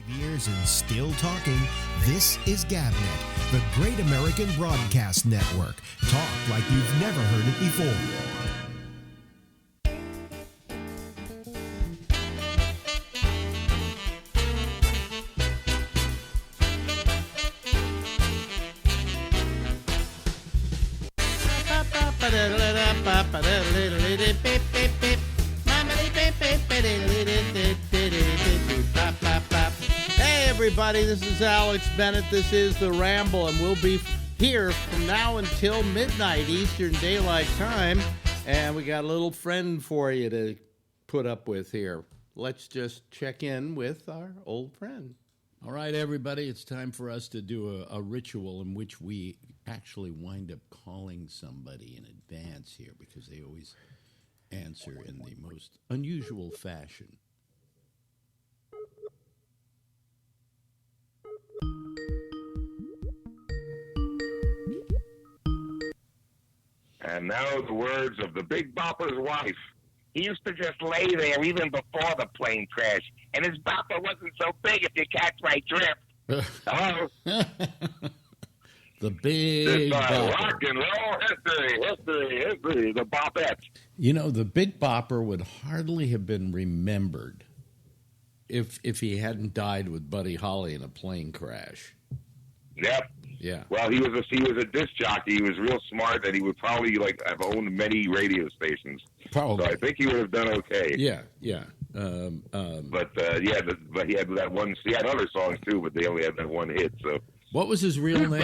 Years and still talking. This is GabNet, the Great American Broadcast Network. Talk like you've never heard it before. Everybody, this is Alex Bennett. This is the Ramble, and we'll be here from now until midnight Eastern Daylight Time. And we got a little friend for you to put up with here. Let's just check in with our old friend. All right, everybody, it's time for us to do a ritual in which we actually wind up calling somebody in advance here because they always answer in the most unusual fashion. And now the words of the Big Bopper's wife. He used to just lay there even before the plane crash, and his bopper wasn't so big if you catch my drift. Hello? The Big Bopper. Rock and roll history, the Bopette. You know, the Big Bopper would hardly have been remembered if he hadn't died with Buddy Holly in a plane crash. Yep. Yeah. Well, he was a disc jockey. He was real smart, and he would probably have owned many radio stations. Probably. So I think he would have done okay. Yeah. But he had that one. He had other songs too, but they only had that one hit. So what was his real name?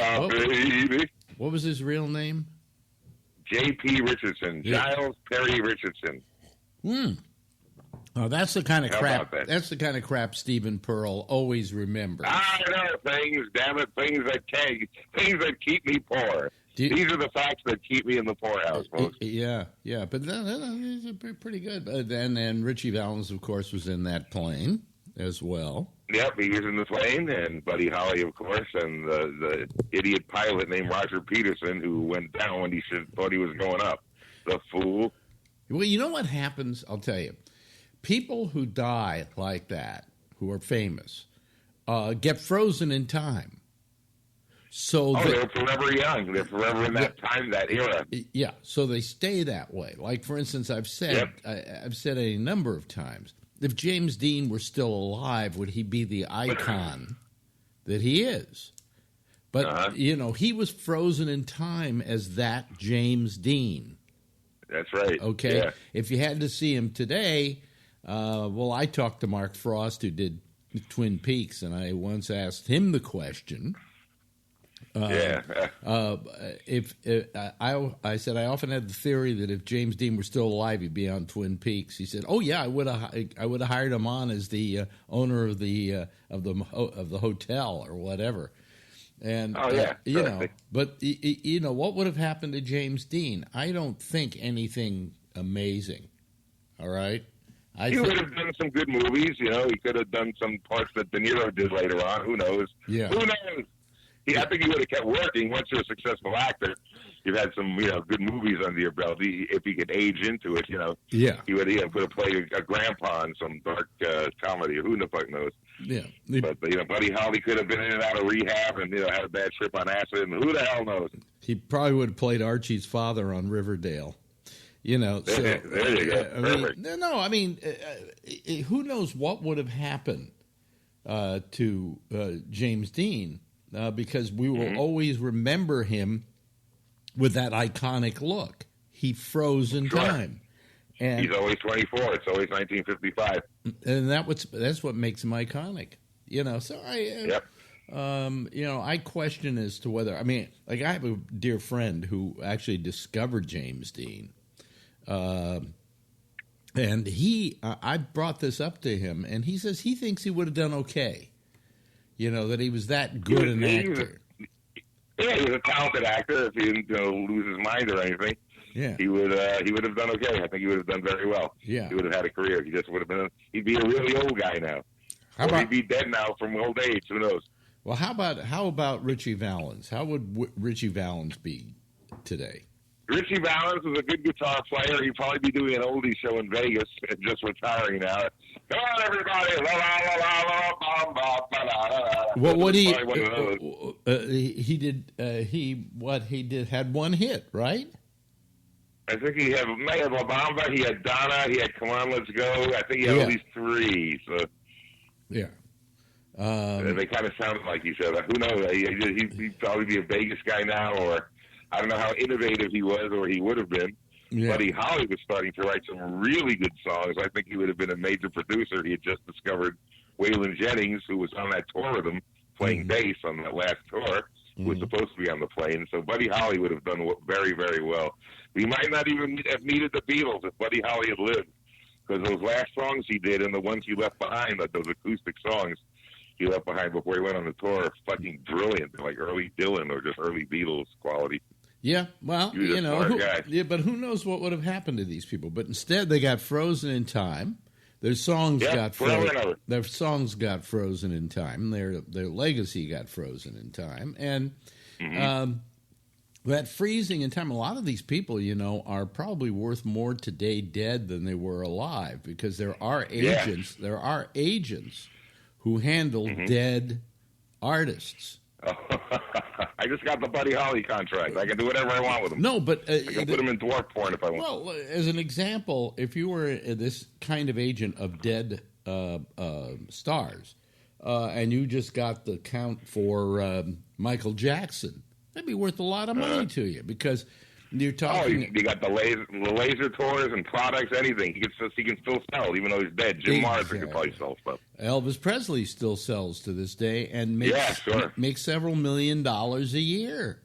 What was his real name? J.P. Richardson, Giles Perry Richardson. Oh, that's the kind of crap. That? That's the kind of crap Stephen Pearl always remembers. I know things, damn it, things that keep me poor. These are the facts that keep me in the poorhouse, folks. Yeah, but these are pretty good. And Richie Valens, of course, was in that plane as well. Yep, he was in the plane, and Buddy Holly, of course, and the idiot pilot named Roger Peterson, who went down when he thought he was going up. The fool. Well, you know what happens? I'll tell you. People who die like that, who are famous, get frozen in time. So they're forever young. They're forever in that time, that era. Yeah, so they stay that way. Like, for instance, I've said a number of times, if James Dean were still alive, would he be the icon that he is? But, he was frozen in time as that James Dean. That's right. Okay? Yeah. If you had to see him today... I talked to Mark Frost, who did Twin Peaks, and I once asked him the question. I said I often had the theory that if James Dean were still alive, he'd be on Twin Peaks. He said, "Oh yeah, I would have hired him on as the owner of the hotel or whatever." And but what would have happened to James Dean? I don't think anything amazing. All right. He would have done some good movies, He could have done some parts that De Niro did later on. Who knows? Yeah. Who knows? I think he would have kept working once you're a successful actor. You've had some, good movies under your belt. If he could age into it, Yeah. He would have played a grandpa in some dark comedy. Who the fuck knows? Yeah. But Buddy Holly could have been in and out of rehab and, had a bad trip on acid. And who the hell knows? He probably would have played Archie's father on Riverdale. There you go. Who knows what would have happened to James Dean because we will always remember him with that iconic look. He froze in time. And he's always 24. It's always 1955. And that's what makes him iconic. So I question as to whether, I have a dear friend who actually discovered James Dean. And I brought this up to him, and he says he thinks he would have done okay. That he was that good an actor. He was a talented actor. If he didn't lose his mind or anything, he would have done okay. I think he would have done very well. Yeah, he would have had a career. He just would have been. He'd be a really old guy now. He'd be dead now from old age. Who knows? Well, how about Richie Valens? How would Richie Valens be today? Richie Valens is a good guitar player. He'd probably be doing an oldie show in Vegas and just retiring now. Come on, everybody. La, la, la, la, la, bum, bum, Well, what he had one hit, right? I think he may have La Bamba, he had Donna, he had Come On, Let's Go. I think he had at least 3. So yeah, they kind of sounded like each other. Who knows? He'd probably be a Vegas guy now, or I don't know how innovative he was, or he would have been. Yeah. Buddy Holly was starting to write some really good songs. I think he would have been a major producer. He had just discovered Waylon Jennings, who was on that tour with him, playing bass on that last tour, who was supposed to be on the plane. So Buddy Holly would have done very, very well. We might not even have needed the Beatles if Buddy Holly had lived, because those last songs he did and the ones he left behind, those acoustic songs he left behind before he went on the tour, are fucking brilliant. They're like early Dylan or just early Beatles quality. Yeah, well, but who knows what would have happened to these people? But instead, they got frozen in time. Their songs got frozen. Their songs got frozen in time. Their legacy got frozen in time, and that freezing in time. A lot of these people, are probably worth more today dead than they were alive, because there are agents. Yeah. There are agents who handle dead artists. I just got the Buddy Holly contract. I can do whatever I want with them. No, but I can put them in dwarf porn if I want. Well, as an example, if you were this kind of agent of dead stars, and you just got the count for Michael Jackson, that'd be worth a lot of money to you, because you're talking. You got the laser tours and products, anything. He can still sell, even though he's dead. Jim Morrison could probably sell stuff. Elvis Presley still sells to this day and makes several $1 million a year.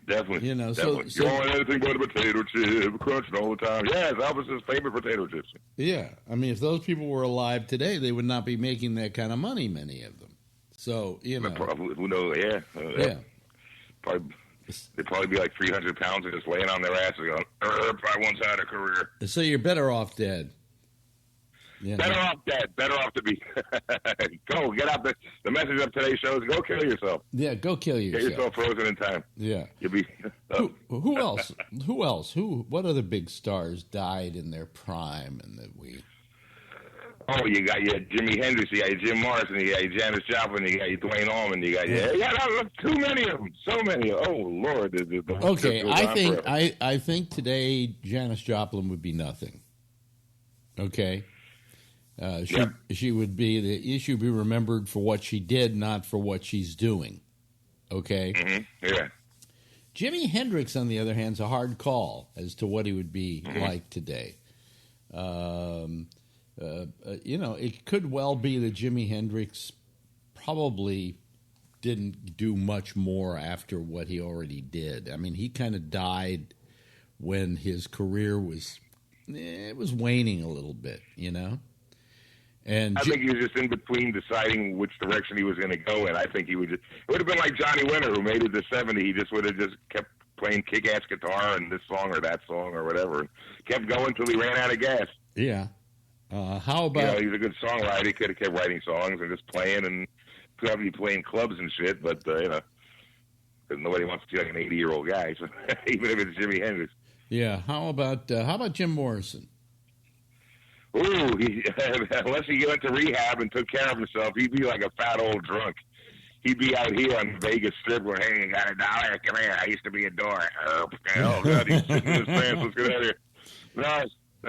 Definitely. Definitely. So you want anything but a potato chip, crunching all the time. Yeah, it's Elvis's favorite potato chips. Yeah, I mean, if those people were alive today, they would not be making that kind of money. Many of them. So probably, who knows? Yeah. Probably. They'd probably be like 300 pounds and just laying on their asses going, I once had a career. So you're better off dead. Better off dead. Better off to be. Go, get out the message of today's show is go kill yourself. Yeah, go kill yourself. Get yourself frozen in time. Yeah. You'll be. Who else? Who else? What other big stars died in their prime and that we... Oh, you got Jimi Hendrix, you got Jim Morrison, you got Janis Joplin, you got Dwayne Allman, you got too many of them, so many. Oh Lord! Okay, I think today Janis Joplin would be nothing. Okay, she would be she would be remembered for what she did, not for what she's doing. Okay. Mm-hmm. Yeah. Jimi Hendrix, on the other hand, is a hard call as to what he would be like today. It could well be that Jimi Hendrix probably didn't do much more after what he already did. I mean, he kind of died when his career was waning a little bit, And I think he was just in between deciding which direction he was going to go in. I think it would have been like Johnny Winter, who made it to 70. He just would have just kept playing kick-ass guitar and this song or that song or whatever, and kept going until he ran out of gas. Yeah. How about... he's a good songwriter. He could have kept writing songs and just playing, and probably playing clubs and shit, but, because nobody wants to see like an 80-year-old guy, so, even if it's Jimi Hendrix. Yeah, how about Jim Morrison? Ooh, unless he went to rehab and took care of himself, he'd be like a fat old drunk. He'd be out here on the Vegas Strip going, hey, you got $1? Come here, I used to be a door. Oh, God, he's sitting in his pants. Let's get out of here. No,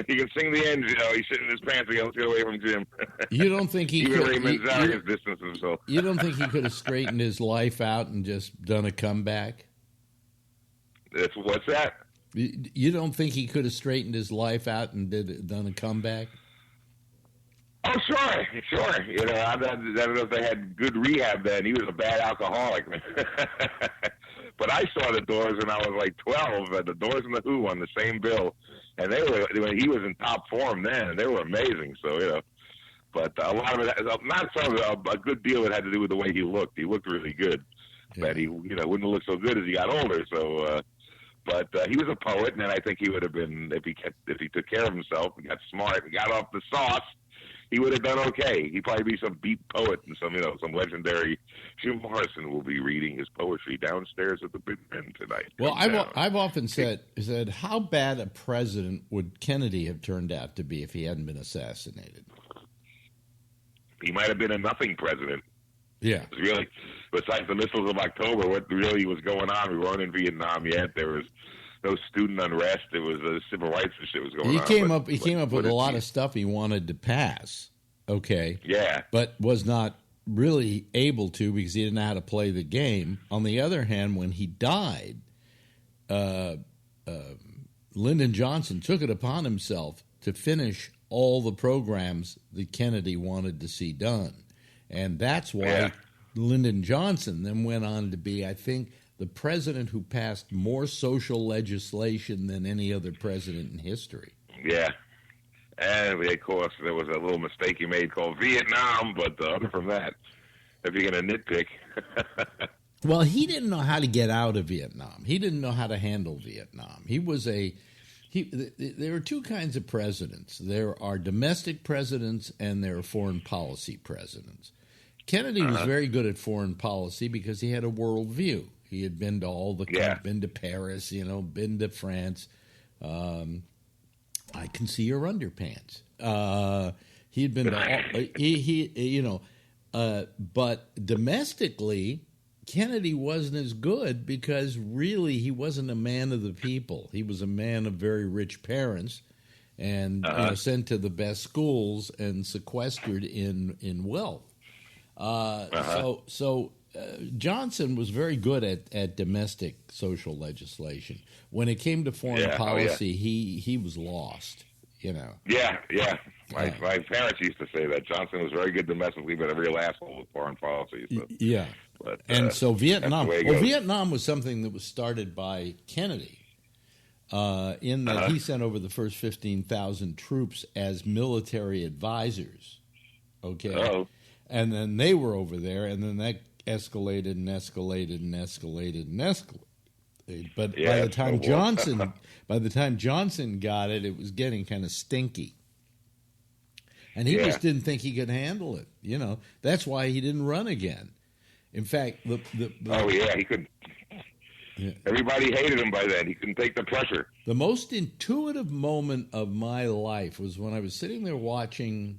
he can sing the end, he's sitting in his pants again. Let's get away from Jim. You don't think he could... Even distance himself. You don't think he could have straightened his life out and just done a comeback? What's that? You don't think he could have straightened his life out and done a comeback? Oh, sure. I don't know if they had good rehab then. He was a bad alcoholic, man. But I saw the Doors when I was like 12, the Doors and the Who on the same bill. And he was in top form then, and they were amazing. So, but a lot of it, a good deal of it had to do with the way he looked. He looked really good. Yeah. But he, wouldn't look so good as he got older. So, but he was a poet, and I think he would have been, if he took care of himself and got smart and got off the sauce, he would have done okay. He'd probably be some beat poet and some legendary. Jim Morrison will be reading his poetry downstairs at the Big Ben tonight. Well, I've often said, how bad a president would Kennedy have turned out to be if he hadn't been assassinated? He might have been a nothing president. Yeah. It was really, besides the missiles of October, what really was going on? We weren't in Vietnam yet. There was no student unrest. It was civil rights and shit was going on. He came up with a lot of stuff he wanted to pass. Okay. Yeah. But was not really able to because he didn't know how to play the game. On the other hand, when he died, Lyndon Johnson took it upon himself to finish all the programs that Kennedy wanted to see done. And that's why Lyndon Johnson then went on to be, I think, the president who passed more social legislation than any other president in history. Yeah. And, of course, there was a little mistake he made called Vietnam, but other from that, if you're going to nitpick. Well, he didn't know how to get out of Vietnam. He didn't know how to handle Vietnam. There are two kinds of presidents. There are domestic presidents and there are foreign policy presidents. Kennedy was very good at foreign policy because he had a world view. He had been to been to Paris, been to France. I can see your underpants. He had been to all, but domestically, Kennedy wasn't as good because really he wasn't a man of the people. He was a man of very rich parents and sent to the best schools and sequestered in wealth. So Johnson was very good at domestic social legislation. When it came to foreign policy, he was lost. Yeah. My parents used to say that Johnson was very good domestically, but a real asshole with foreign policy. So. Yeah. But, so Vietnam. Vietnam was something that was started by Kennedy. In that he sent over the first 15,000 troops as military advisors. Okay. Oh. And then they were over there, and then that escalated and escalated and escalated and escalated. But by the time Johnson got it, it was getting kind of stinky. And he just didn't think he could handle it. That's why he didn't run again. In fact, he couldn't. Yeah. Everybody hated him by then. He couldn't take the pressure. The most intuitive moment of my life was when I was sitting there watching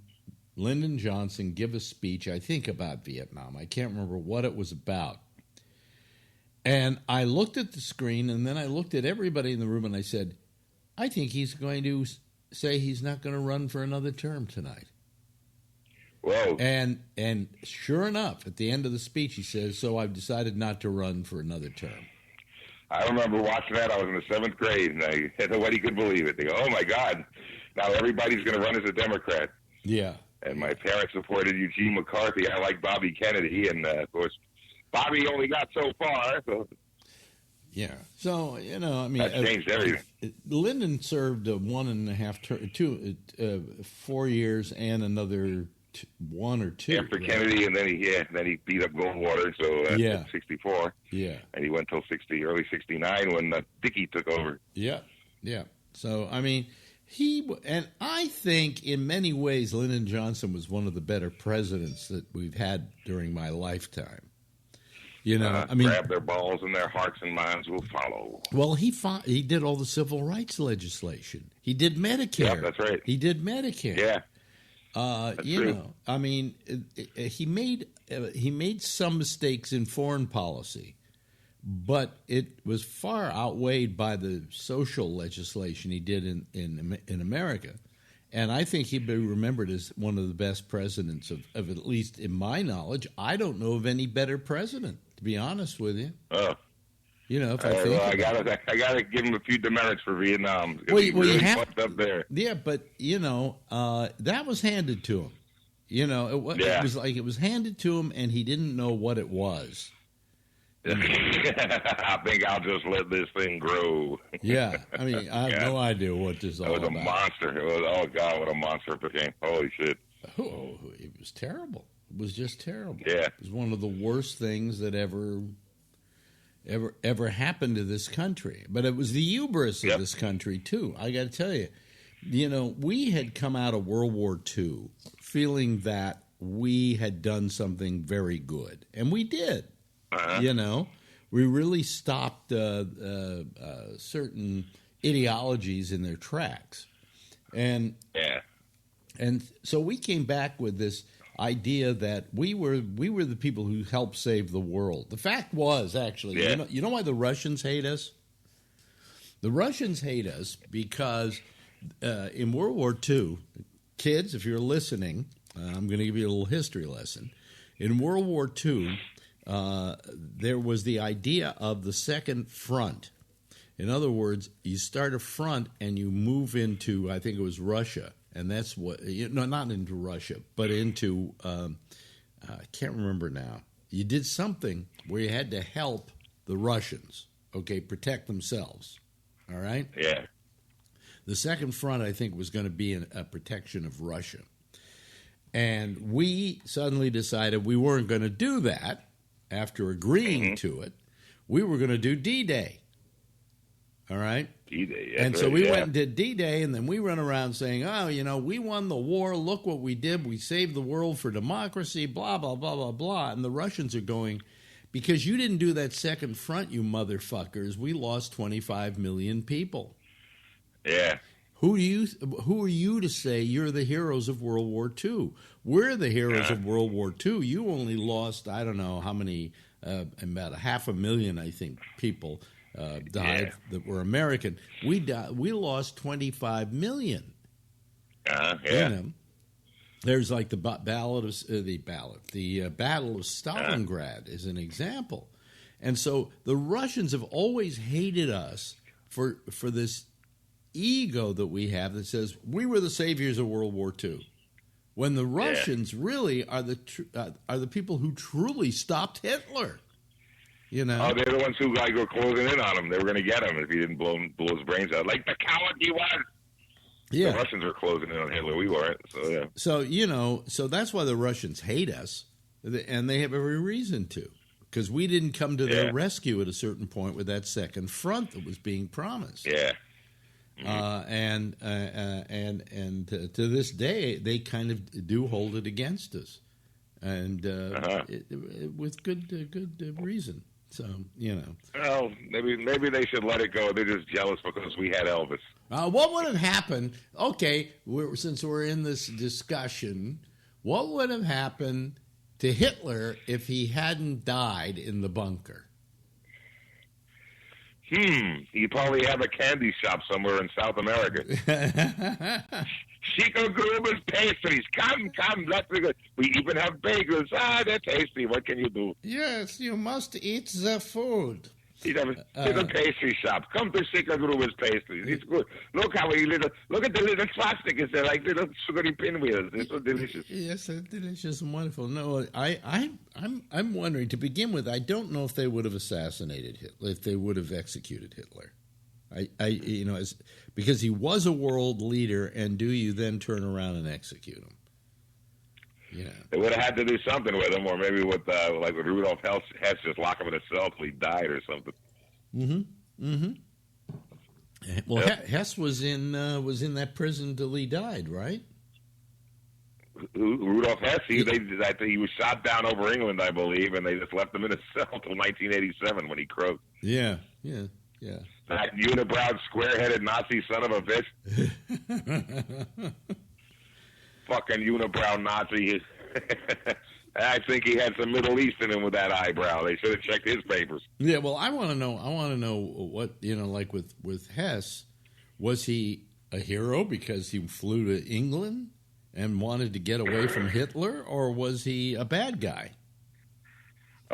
Lyndon Johnson give a speech, I think about Vietnam. I can't remember what it was about. And I looked at the screen, and then I looked at everybody in the room, and I said, I think he's going to say he's not going to run for another term tonight. Whoa. And sure enough, at the end of the speech, he says, so I've decided not to run for another term. I remember watching that. I was in the 7th grade, and nobody could believe it. They go, oh, my God, now everybody's going to run as a Democrat. Yeah. And my parents supported Eugene McCarthy. I like Bobby Kennedy, and, of course, Bobby only got so far. So. Yeah. So, that changed everything. Lyndon served 4 years and another 1 or 2. After Kennedy, and then he beat up Goldwater, so 64. Yeah. And he went till early 69 when Dickey took over. Yeah. So, I think in many ways Lyndon Johnson was one of the better presidents that we've had during my lifetime. Grab their balls and their hearts and minds will follow. Well, he did all the civil rights legislation. He did Medicare. Yeah, that's right. He did Medicare. Yeah. He made some mistakes in foreign policy, but it was far outweighed by the social legislation he did in America. And I think he'd be remembered as one of the best presidents of at least in my knowledge. I don't know of any better president, to be honest with you. Oh. I gotta give him a few demerits for Vietnam. You have fucked up there. Yeah, but that was handed to him. It was like it was handed to him, and he didn't know what it was. I think I'll just let this thing grow. Yeah, I have no idea what this all about. It was a monster. It was, oh God, what a monster it became. Holy shit. Oh, it was terrible. It was just terrible. Yeah. It was one of the worst things that ever happened to this country. But it was the hubris of this country, too. I got to tell you, we had come out of World War II feeling that we had done something very good. And we did. We really stopped certain ideologies in their tracks. And so we came back with this idea that we were the people who helped save the world. The fact was, actually, you know why the Russians hate us? The Russians hate us because in World War II, kids, if you're listening, I'm going to give you a little history lesson. In World War II, there was the idea of the second front. In other words, you start a front and you move into, I think it was Russia, and that's what, not into Russia, but into, I can't remember now. You did something where you had to help the Russians, protect themselves, all right? Yeah. The second front, I think, was going to be a protection of Russia. And we suddenly decided we weren't going to do that after agreeing to it. We were going to do D-Day. All right? D-Day, and so we went and did D-Day, and then we run around saying, we won the war. Look what we did. We saved the world for democracy, blah, blah, blah, blah, blah. And the Russians are going, because you didn't do that second front, you motherfuckers, we lost 25 million people. Yeah. Who are you to say you're the heroes of World War II? We're the heroes of World War II. You only lost, I don't know how many, about 500,000, I think, people died that were American. We lost 25 million. There's like the Battle of Stalingrad is an example, and so the Russians have always hated us for this ego that we have that says we were the saviors of World War II, when the Russians really are the people who truly stopped Hitler. You know, they're the ones who were closing in on him. They were going to get him if he didn't blow his brains out, like the coward he was. Yeah, the Russians were closing in on Hitler. We weren't. So yeah. So that's why the Russians hate us, and they have every reason to, because we didn't come to their rescue at a certain point with that second front that was being promised. Yeah. And to this day, they kind of do hold it against us, and with good reason. So Well, maybe they should let it go. They're just jealous because we had Elvis. What would have happened? Okay, since we're in this discussion, what would have happened to Hitler if he hadn't died in the bunker? He'd probably have a candy shop somewhere in South America. Chico Gruber's pastries. Come, let's go. We even have bagels. They're tasty. What can you do? Yes, you must eat the food. He's a pastry shop. Come to Chico Gruber's pastries. It's good. Look at the little plastic. They're like little sugary pinwheels. They're so delicious. Yes, they're delicious and wonderful. No, I'm wondering, to begin with, I don't know if they would have assassinated Hitler, if they would have executed Hitler. Because he was a world leader, and do you then turn around and execute him? Yeah, they would have had to do something with him, or maybe with Rudolf Hess, just lock him in a cell till he died or something. Well, Hess was in that prison till he died, right? Rudolf Hess, he was shot down over England, I believe, and they just left him in a cell till 1987 when he croaked. Yeah. That unibrow, square-headed Nazi son of a bitch. Fucking unibrow Nazi. I think he had some Middle East in him with that eyebrow. They should have checked his papers. Yeah, well, I want to know what, like with Hess, was he a hero because he flew to England and wanted to get away from Hitler, or was he a bad guy?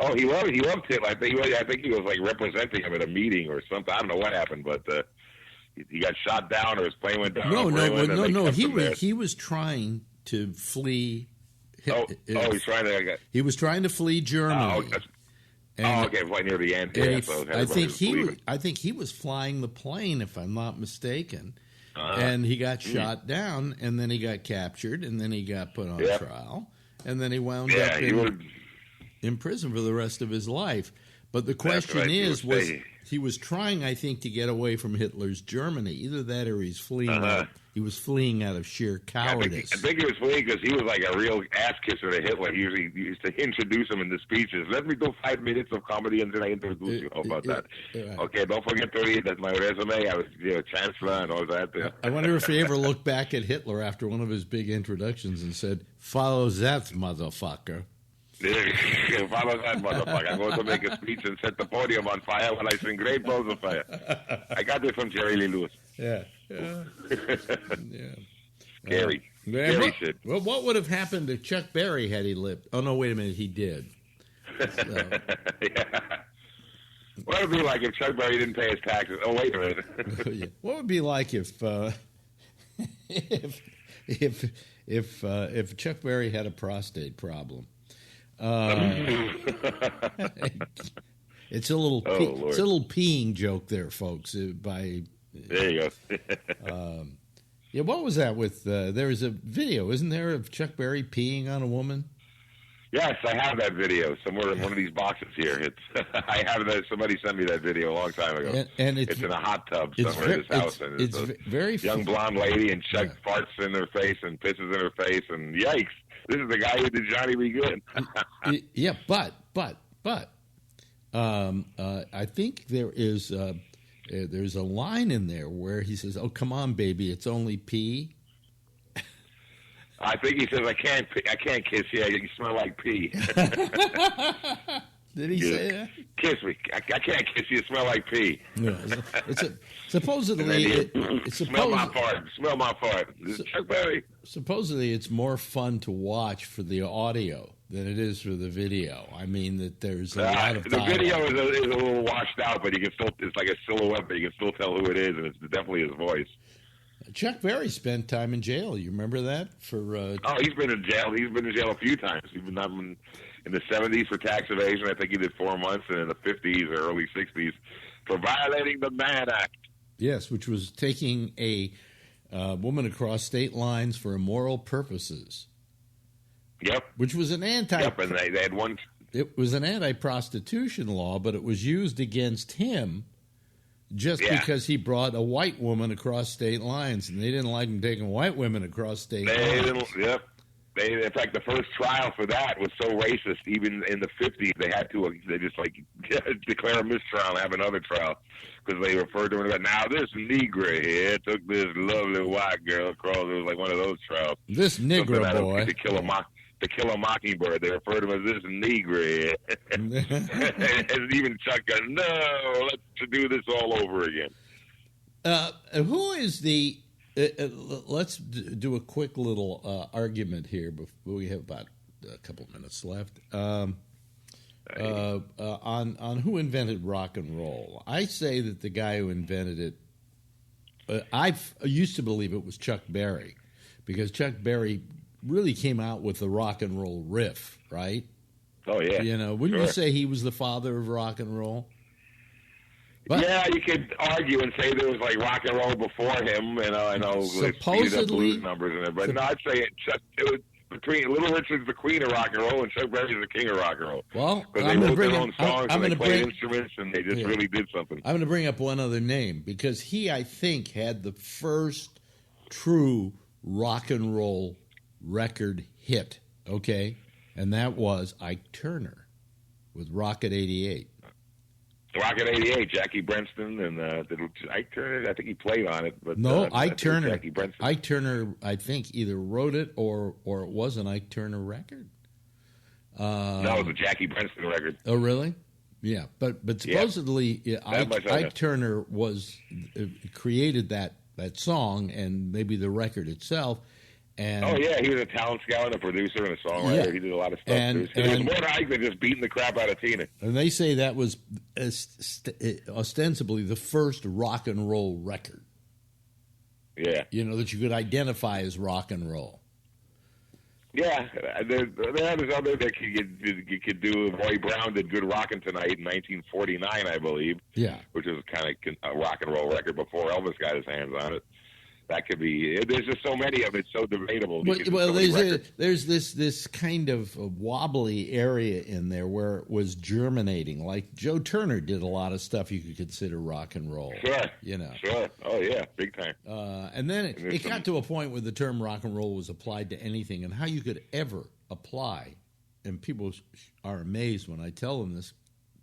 Oh, he loved Hitler. I think he was like representing him at a meeting or something. I don't know what happened, but he got shot down, or his plane went down. No. He was trying to flee. He was trying to flee Germany. Okay, right near the end. Yeah, I think he was flying the plane, if I'm not mistaken. And he got shot down, and then he got captured, and then he got put on trial, and then he wound up in prison for the rest of his life. But the question he was trying, I think, to get away from Hitler's Germany. Either that, or he's fleeing. He was fleeing out of sheer cowardice. I think he was fleeing because he was like a real ass kisser to Hitler. He used to introduce him in the speeches. Let me do 5 minutes of comedy and then I introduce you. How about that? Okay, don't forget to read that my resume. I was chancellor and all that. I wonder if he ever looked back at Hitler after one of his big introductions and said, Follow that motherfucker. Follow that motherfucker. I'm going to make a speech and set the podium on fire when I sing Great Balls of Fire. I got this from Jerry Lee Lewis. Yeah. Scary. Scary shit. Well, what would have happened to Chuck Berry had he lived? Oh, no, wait a minute. He did. Yeah. What would it be like if Chuck Berry didn't pay his taxes? Oh, wait a minute. What would it be like if Chuck Berry had a prostate problem? It's a little peeing joke there, folks. There you go. Yeah, what was that with? There was a video, isn't there, of Chuck Berry peeing on a woman? Yes, I have that video somewhere in one of these boxes here. I have that. Somebody sent me that video a long time ago. And it's in a hot tub somewhere in his house. And it's a very young blonde lady, and Chuck farts in her face and pisses in her face, and yikes! This is the guy who did Johnny B. Good. Yeah, but I think there's a line in there where he says, "Oh, come on, baby, it's only pee." I think he says, "I can't kiss you. You smell like pee." Did he say that? Kiss me. I can't kiss you. You smell like pee. Yeah, supposedly, smell my fart. Smell my fart. This is Chuck Berry. Supposedly, it's more fun to watch for the audio than it is for the video. I mean that there's a lot of the video is a little washed out, but you can still, it's like a silhouette, but you can still tell who it is, and it's definitely his voice. Chuck Berry spent time in jail. You remember that? He's been in jail. He's been in jail a few times. He's been in the 70s for tax evasion. I think he did 4 months, and in the 50s or early 60s for violating the Mann Act. Yes, which was taking a woman across state lines for immoral purposes. Yep. Which was an Yep, and they had one. It was an anti-prostitution law, but it was used against him just because he brought a white woman across state lines, and they didn't like him taking white women across state lines. Yep. In fact, the first trial for that was so racist. Even in the 50s, they had to declare a mistrial and have another trial because they referred to it. Now this Negro here took this lovely white girl across. It was like one of those trials. This Negro boy to kill a mockingbird. They referred to him as this Negro. And even Chuck goes, "No, let's do this all over again." Who is the? Let's do a quick little argument here before we have about a couple minutes left. On who invented rock and roll. I say that the guy who invented it, I used to believe it was Chuck Berry, because Chuck Berry really came out with the rock and roll riff, right? Oh, yeah. Wouldn't you say he was the father of rock and roll? But, yeah, you could argue and say there was like rock and roll before him, I know supposedly blues numbers in it, but no, I'd say it was between Little Richard's the queen of rock and roll and Chuck Berry's the king of rock and roll. Well, because they wrote their own songs and they played instruments and they just really did something. I'm going to bring up one other name because he, I think, had the first true rock and roll record hit. Okay, and that was Ike Turner with Rocket 88. Rocket 88, Jackie Brenston, and Ike Turner, I think he played on it. But no, Ike Turner. Jackie Brenston. Ike Turner, I think, either wrote it or it was an Ike Turner record. No, it was a Jackie Brenston record. Oh, really? Yeah, but supposedly Ike Turner created that song and maybe the record itself. And, he was a talent scout and a producer and a songwriter. Yeah. He did a lot of stuff. It was more to Ike than just beating the crap out of Tina. And they say that was ostensibly the first rock and roll record. Yeah. That you could identify as rock and roll. Yeah. There was other that you could do. Roy Brown did Good Rockin' Tonight in 1949, I believe. Yeah. Which was kind of a rock and roll record before Elvis got his hands on it. That could be. There's just so many of it. It's so debatable. Well, there's this kind of wobbly area in there where it was germinating. Like Joe Turner did a lot of stuff you could consider rock and roll. Sure. Sure. Oh yeah, big time. And then it got to a point where the term rock and roll was applied to anything, and how you could ever apply. And people are amazed when I tell them this,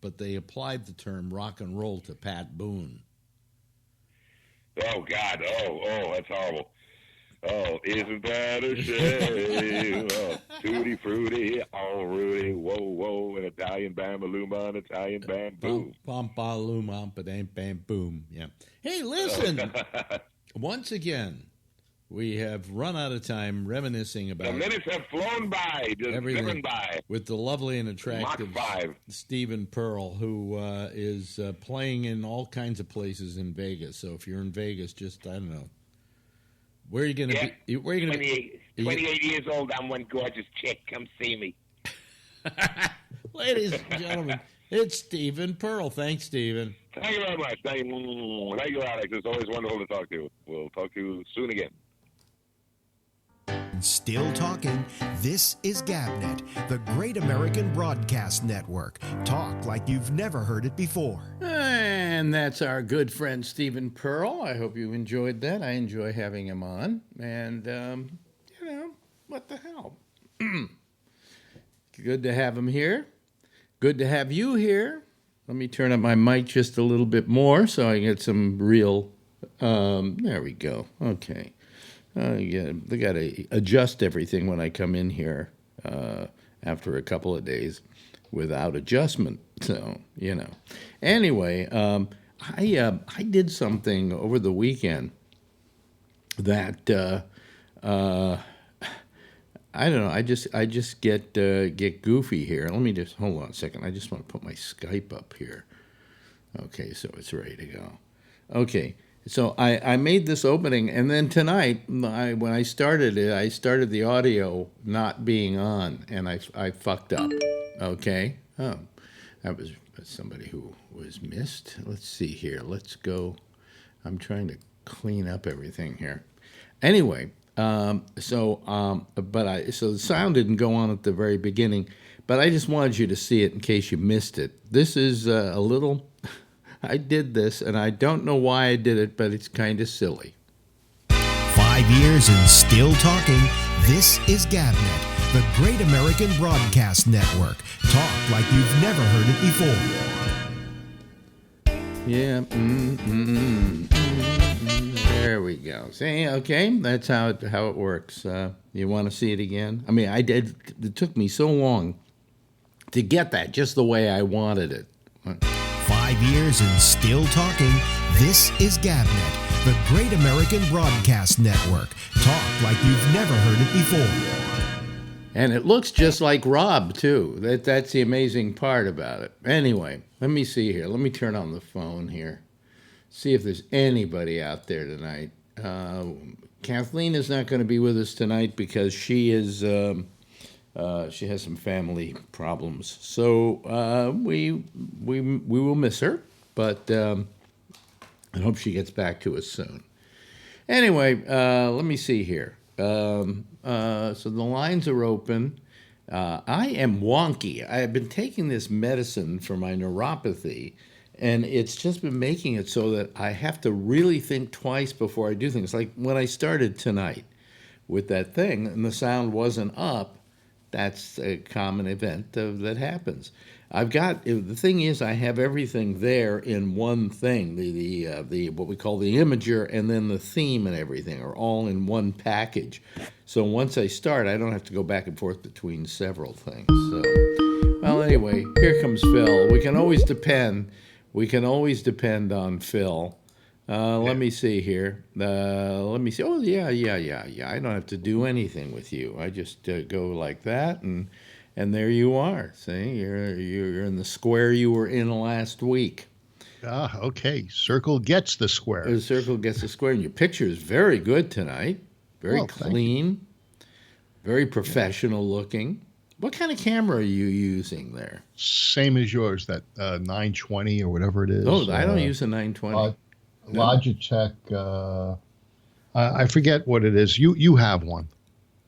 but they applied the term rock and roll to Pat Boone. Oh God! Oh, that's horrible. Oh, isn't that a shame? Oh, tutti frutti, all Rudy, whoa, whoa, an Italian bambalooma, an Italian bamboo. Bum, bam, bam, boom. Yeah. Hey, listen. Once again, we have run out of time reminiscing about. The minutes have flown by, just driven by. With the lovely and attractive Stephen Pearl, who is playing in all kinds of places in Vegas. So if you're in Vegas, just, I don't know. Where are you going to be? Where are you going to be? 28 years old, I'm one gorgeous chick. Come see me. Ladies and gentlemen, it's Stephen Pearl. Thanks, Stephen. Thank you very much. Thank you, Alex. It's always wonderful to talk to you. We'll talk to you soon again. Still talking. This is GabNet, the Great American Broadcast Network. Talk like you've never heard it before. And that's our good friend Stephen Pearl. I hope you enjoyed that. I enjoy having him on. And, what the hell? Good to have him here. Good to have you here. Let me turn up my mic just a little bit more so I get some real... there we go. Okay. Yeah, they got to adjust everything when I come in here after a couple of days without adjustment. So, Anyway, I did something over the weekend that I don't know. I just get goofy here. Let me just hold on a second. I just want to put my Skype up here. Okay, so it's ready to go. Okay. So I made this opening, and then tonight, when I started it, I started the audio not being on, and I fucked up. Okay? Oh, that was somebody who was missed. Let's see here. Let's go. I'm trying to clean up everything here. Anyway, so the sound didn't go on at the very beginning, but I just wanted you to see it in case you missed it. This is a little... I did this, and I don't know why I did it, but it's kind of silly. 5 years and still talking. This is GabNet, the Great American Broadcast Network. Talk like you've never heard it before. Yeah. There we go. See, okay, that's how it works. You want to see it again? I mean, I did. It took me so long to get that just the way I wanted it. 5 years and still talking. This is GabNet, the Great American Broadcast Network. Talk like you've never heard it before. And it looks just like Rob, too. That's the amazing part about it. Anyway, let me see here. Let me turn on the phone here. See if there's anybody out there tonight. Kathleen is not going to be with us tonight because she is... she has some family problems, so we will miss her, but I hope she gets back to us soon. Anyway, let me see here. So the lines are open. I am wonky. I have been taking this medicine for my neuropathy, and it's just been making it so that I have to really think twice before I do things. Like when I started tonight with that thing, and the sound wasn't up. That's a common event that happens. The thing is, I have everything there in one thing. The what we call the imager and then the theme and everything are all in one package. So once I start, I don't have to go back and forth between several things. So, well, anyway, here comes Phil. We can always depend on Phil. Let me see here. Let me see. Oh, yeah. I don't have to do anything with you. I just go like that, and there you are. See, you're in the square you were in last week. Ah, okay. Circle gets the square. The circle gets the square, and your picture is very good tonight. Very clean, very professional looking. What kind of camera are you using there? Same as yours, that 920 or whatever it is. Oh, I don't use a 920. Logitech, I forget what it is. You have one.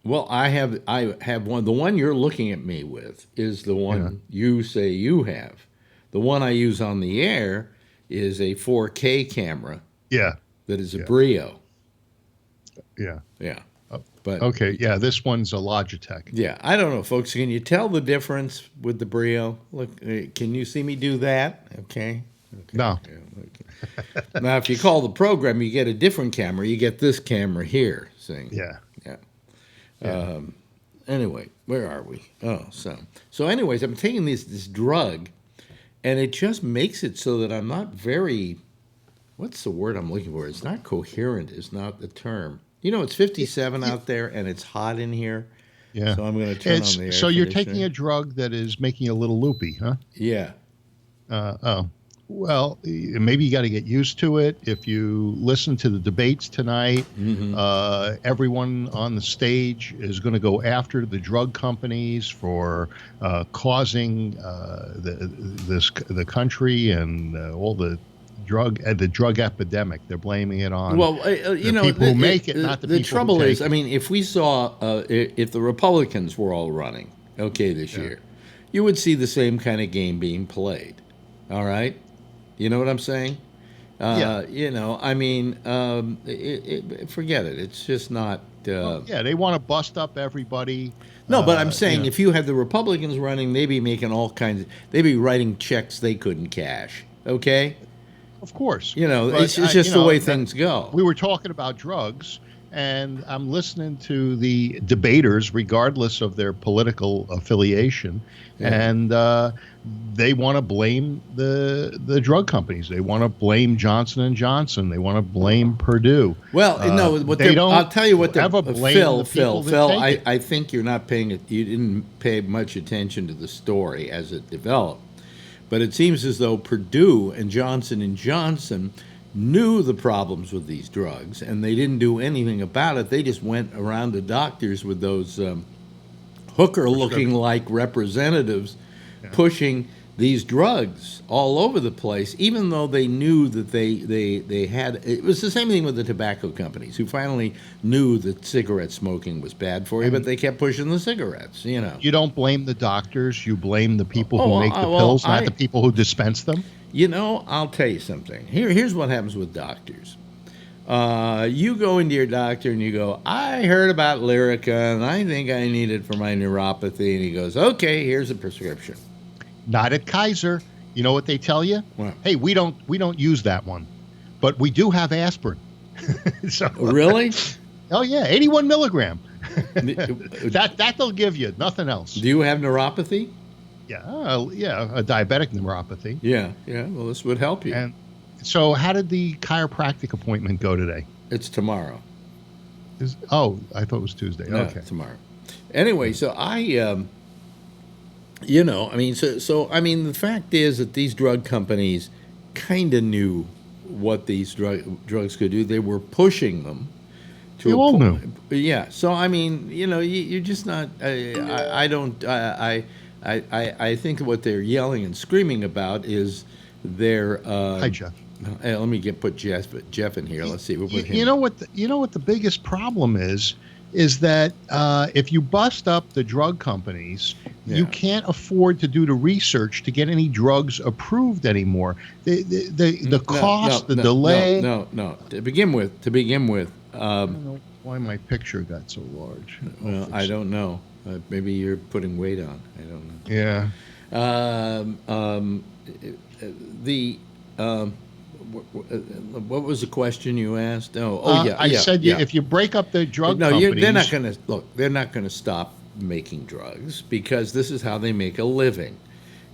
Well, I have one. The one you're looking at me with is the one you say you have. The one I use on the air is a 4K camera. Yeah. That is a Brio. Yeah. Yeah. But okay, yeah, this one's a Logitech. Yeah, I don't know, folks. Can you tell the difference with the Brio? Look, can you see me do that? Okay. No. Yeah, okay. Now, if you call the program, you get a different camera. You get this camera here. thing. Yeah. Yeah. Anyway, where are we? Oh, so anyways, I'm taking this drug, and it just makes it so that I'm not very, what's the word I'm looking for? It's not coherent is not the term. It's 57 out there, and it's hot in here. Yeah. So I'm going to turn on the air So you're conditioner. taking a drug that is making you a little loopy, huh? Yeah. Well, maybe you got to get used to it. If you listen to the debates tonight, everyone on the stage is going to go after the drug companies for causing the country and all the drug epidemic. They're blaming it on the people who make it, not the people who take it. The trouble is, I mean, if we saw if the Republicans were all running, this year, you would see the same kind of game being played. All right. You know what I'm saying? I mean, forget it. It's just not. They want to bust up everybody. No, but I'm saying if you had the Republicans running, they'd be making all kinds. They'd be writing checks they couldn't cash. Okay. Of course. It's just the way things go. We were talking about drugs, and I'm listening to the debaters, regardless of their political affiliation, and they want to blame the drug companies. They want to blame Johnson & Johnson. They want to blame Purdue. Well, no, I'll tell you what. Phil, I think you're not paying it. You didn't pay much attention to the story as it developed, but it seems as though Purdue and Johnson & Johnson knew the problems with these drugs, and they didn't do anything about it. They just went around to doctors with those hooker-looking like representatives pushing these drugs all over the place, even though they knew that they had. It was the same thing with the tobacco companies, who finally knew that cigarette smoking was bad for you, but they kept pushing the cigarettes. You don't blame the doctors; you blame the people who make the pills, not the people who dispense them. I'll tell you something. Here's what happens with doctors. You go into your doctor and you go, I heard about Lyrica and I think I need it for my neuropathy. And he goes, okay, here's a prescription. Not at Kaiser. You know what they tell you? What? Hey, we don't use that one, but we do have aspirin. Really? Oh yeah, 81 milligram. that they'll give you, nothing else. Do you have neuropathy? Yeah, a diabetic neuropathy. Yeah. Well, this would help you. And so, how did the chiropractic appointment go today? It's tomorrow. I thought it was Tuesday. No, okay, tomorrow. Anyway, so I, the fact is that these drug companies kind of knew what these drugs could do. They were pushing them. They all knew. Yeah. So you're just not. I think what they're yelling and screaming about is their. Hi, Jeff. Let me put Jeff in here. Let's see. We'll put him. You know what the biggest problem is that if you bust up the drug companies, you can't afford to do the research to get any drugs approved anymore. The cost, the delay. No. To begin with. I don't know why my picture got so large. Well, I don't know. Maybe you're putting weight on. I don't know. Yeah. What was the question you asked? I said if you break up the drug companies, they're not going to look. They're not going to stop making drugs because this is how they make a living.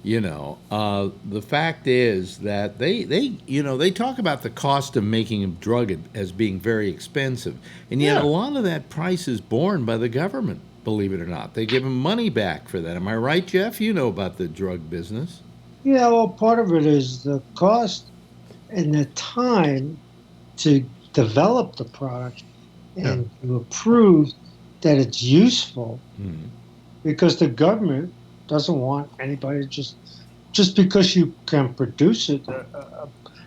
The fact is that they talk about the cost of making a drug as being very expensive, and yet a lot of that price is borne by the government. Believe it or not, they give them money back for that. Am I right, Jeff? You know about the drug business. Yeah, well, part of it is the cost and the time to develop the product and to prove that it's useful, because the government doesn't want anybody just because you can produce it,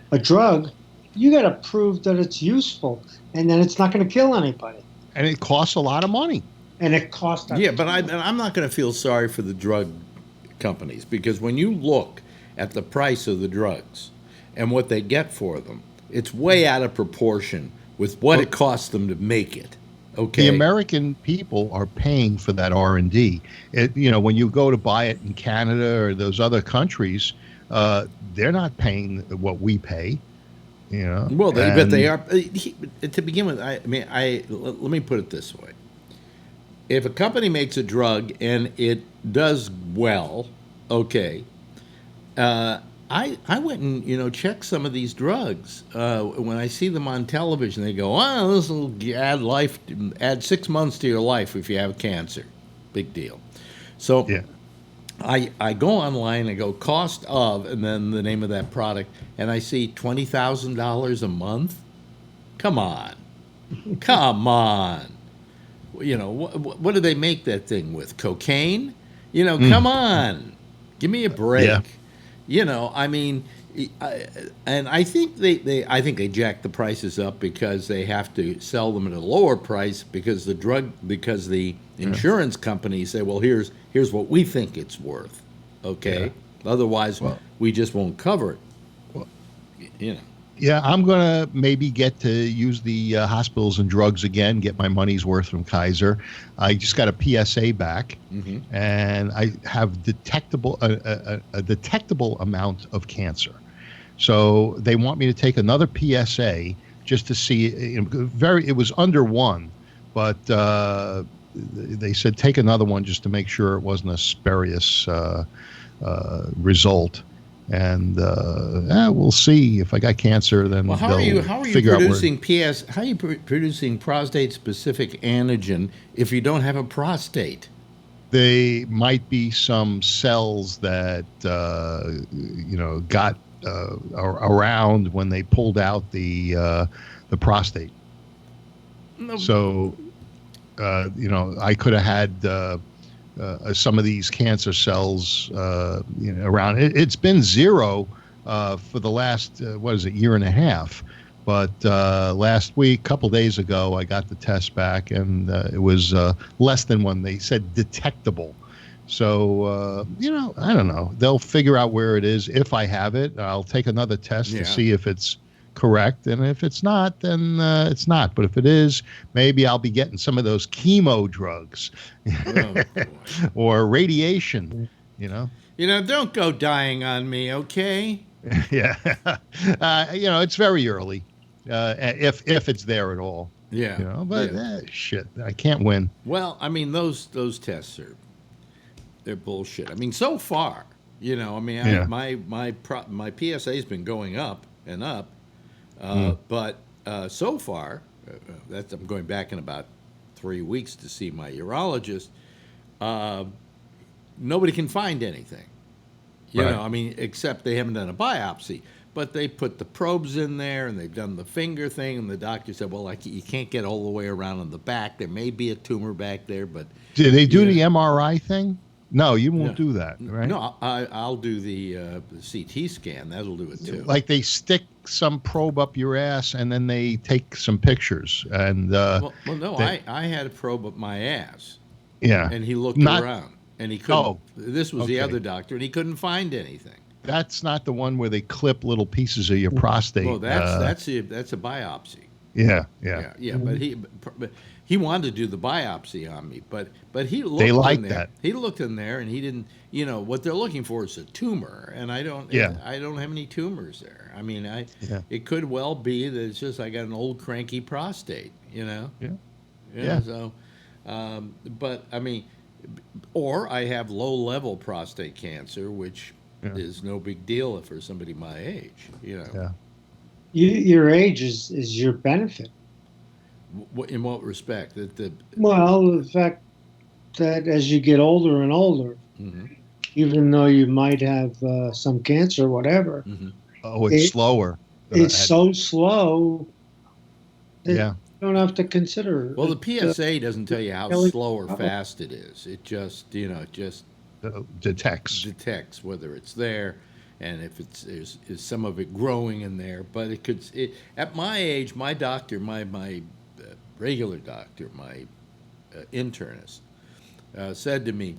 a drug, you got to prove that it's useful and that it's not going to kill anybody. And it costs a lot of money. And it costs. Yeah, but I'm not going to feel sorry for the drug companies, because when you look at the price of the drugs and what they get for them, it's way out of proportion with what it costs them to make it. Okay. The American people are paying for that R&D. When you go to buy it in Canada or those other countries, they're not paying what we pay. Well, but they are. To begin with, let me put it this way: if a company makes a drug and it does well, okay. I went and checked some of these drugs. When I see them on television, they go, "Oh, this will add 6 months to your life if you have cancer." Big deal. So I go online, I go cost of, and then the name of that product, and I see $20,000 a month. Come on, come on. What do they make that thing with? Cocaine? Come on, give me a break. Yeah. And I think they jack the prices up because they have to sell them at a lower price because the insurance companies say, well, here's what we think it's worth. Okay. Yeah. Otherwise, we just won't cover it. Well, Yeah, I'm going to maybe get to use the hospitals and drugs again, get my money's worth from Kaiser. I just got a PSA back, and I have a detectable amount of cancer. So they want me to take another PSA just to see. It was under 1, but they said take another one just to make sure it wasn't a spurious result. And we'll see if I got cancer. Then how are you producing How are you producing prostate-specific antigen if you don't have a prostate? They might be some cells that got around when they pulled out the prostate. No. So I could have had. Some of these cancer cells around. It's been zero for the last, year and a half. But last week, a couple days ago, I got the test back, and it was less than 1. They said detectable. So, I don't know. They'll figure out where it is. If I have it, I'll take another test to see if it's correct, and if it's not, then it's not. But if it is, maybe I'll be getting some of those chemo drugs or radiation. Don't go dying on me, okay? Yeah. It's very early, if it's there at all. Yeah. But shit, I can't win. Well, those tests they're bullshit. so far, my PSA's been going up and up. But so far, I'm going back in about 3 weeks to see my urologist. Nobody can find anything, except they haven't done a biopsy. But they put the probes in there, and they've done the finger thing, and the doctor said, well, you can't get all the way around on the back. There may be a tumor back there, but... Did they do the MRI thing? No, you won't do that, right? No, I'll do the CT scan. That'll do it, too. Like they stick some probe up your ass, and then they take some pictures. And I had a probe up my ass. Yeah. And he looked around, and he couldn't... this was the other doctor, and he couldn't find anything. That's not the one where they clip little pieces of your prostate. Well, that's a biopsy. Yeah. But he wanted to do the biopsy on me, but he looked. They like in there. that. He looked in there, and he didn't. What they're looking for is a tumor, and I don't. I don't have any tumors there. It could well be that it's just I got an old cranky prostate. Yeah. So, but or I have low-level prostate cancer, which is no big deal for somebody my age. Yeah. Your age is your benefit. In what respect? Well, the fact that as you get older and older, even though you might have some cancer or whatever, it's slower. It's so slow that you don't have to consider. Well, the PSA doesn't tell you how slow or fast it is. It just, detects whether it's there. And if is some of it growing in there, but it could. At my age, my doctor, my regular doctor, my internist, said to me,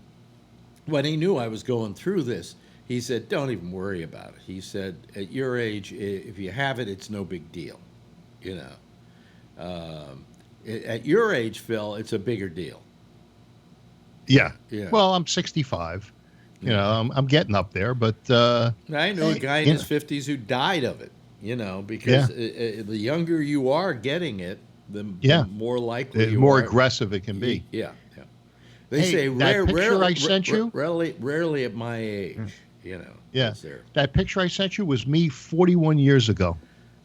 when he knew I was going through this, he said, "Don't even worry about it." He said, "At your age, if you have it, it's no big deal. At your age, Phil, it's a bigger deal." Yeah. Well, I'm 65. I'm getting up there, but I know a guy in his 50s who died of it. because the younger you are getting it, the more likely the you more are. aggressive it can be. Yeah. They say that picture I sent you? Rarely at my age, Yeah. That picture I sent you was me 41 years ago.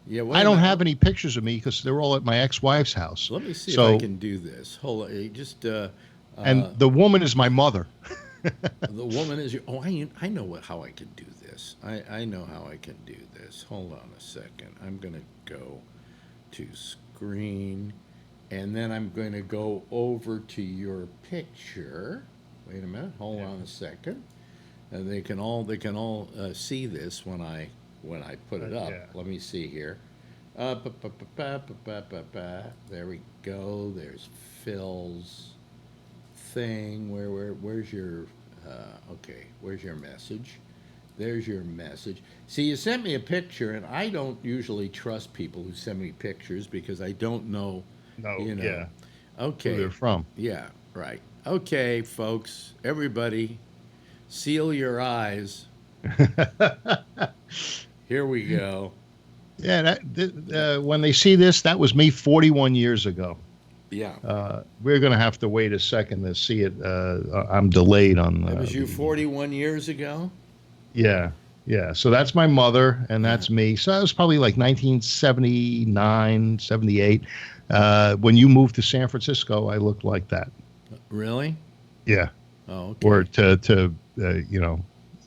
Yeah, I don't have any pictures of me because they're all at my ex-wife's house. Let me see if I can do this. Hold on, just. And the woman is my mother. The woman is your. Oh, I know how I can do this. I know how I can do this. Hold on a second. I'm gonna go to screen, and then I'm going to go over to your picture. Wait a minute. Hold on a second. They can all see this when I put it up. Yeah. Let me see here. There we go. There's Phil's thing. Where's your okay? Where's your message? There's your message. See, you sent me a picture, and I don't usually trust people who send me pictures because I don't know. Yeah. Okay. Where they're from. Yeah. Right. Okay, folks. Everybody, seal your eyes. Here we go. Yeah, when they see this, that was me 41 years ago. Yeah. We're going to have to wait a second to see it. I'm delayed on. That was you 41 years ago? Yeah. So that's my mother, and that's me. So that was probably like 1979, 78. When you moved to San Francisco, I looked like that. Really? Yeah. Oh, okay. Or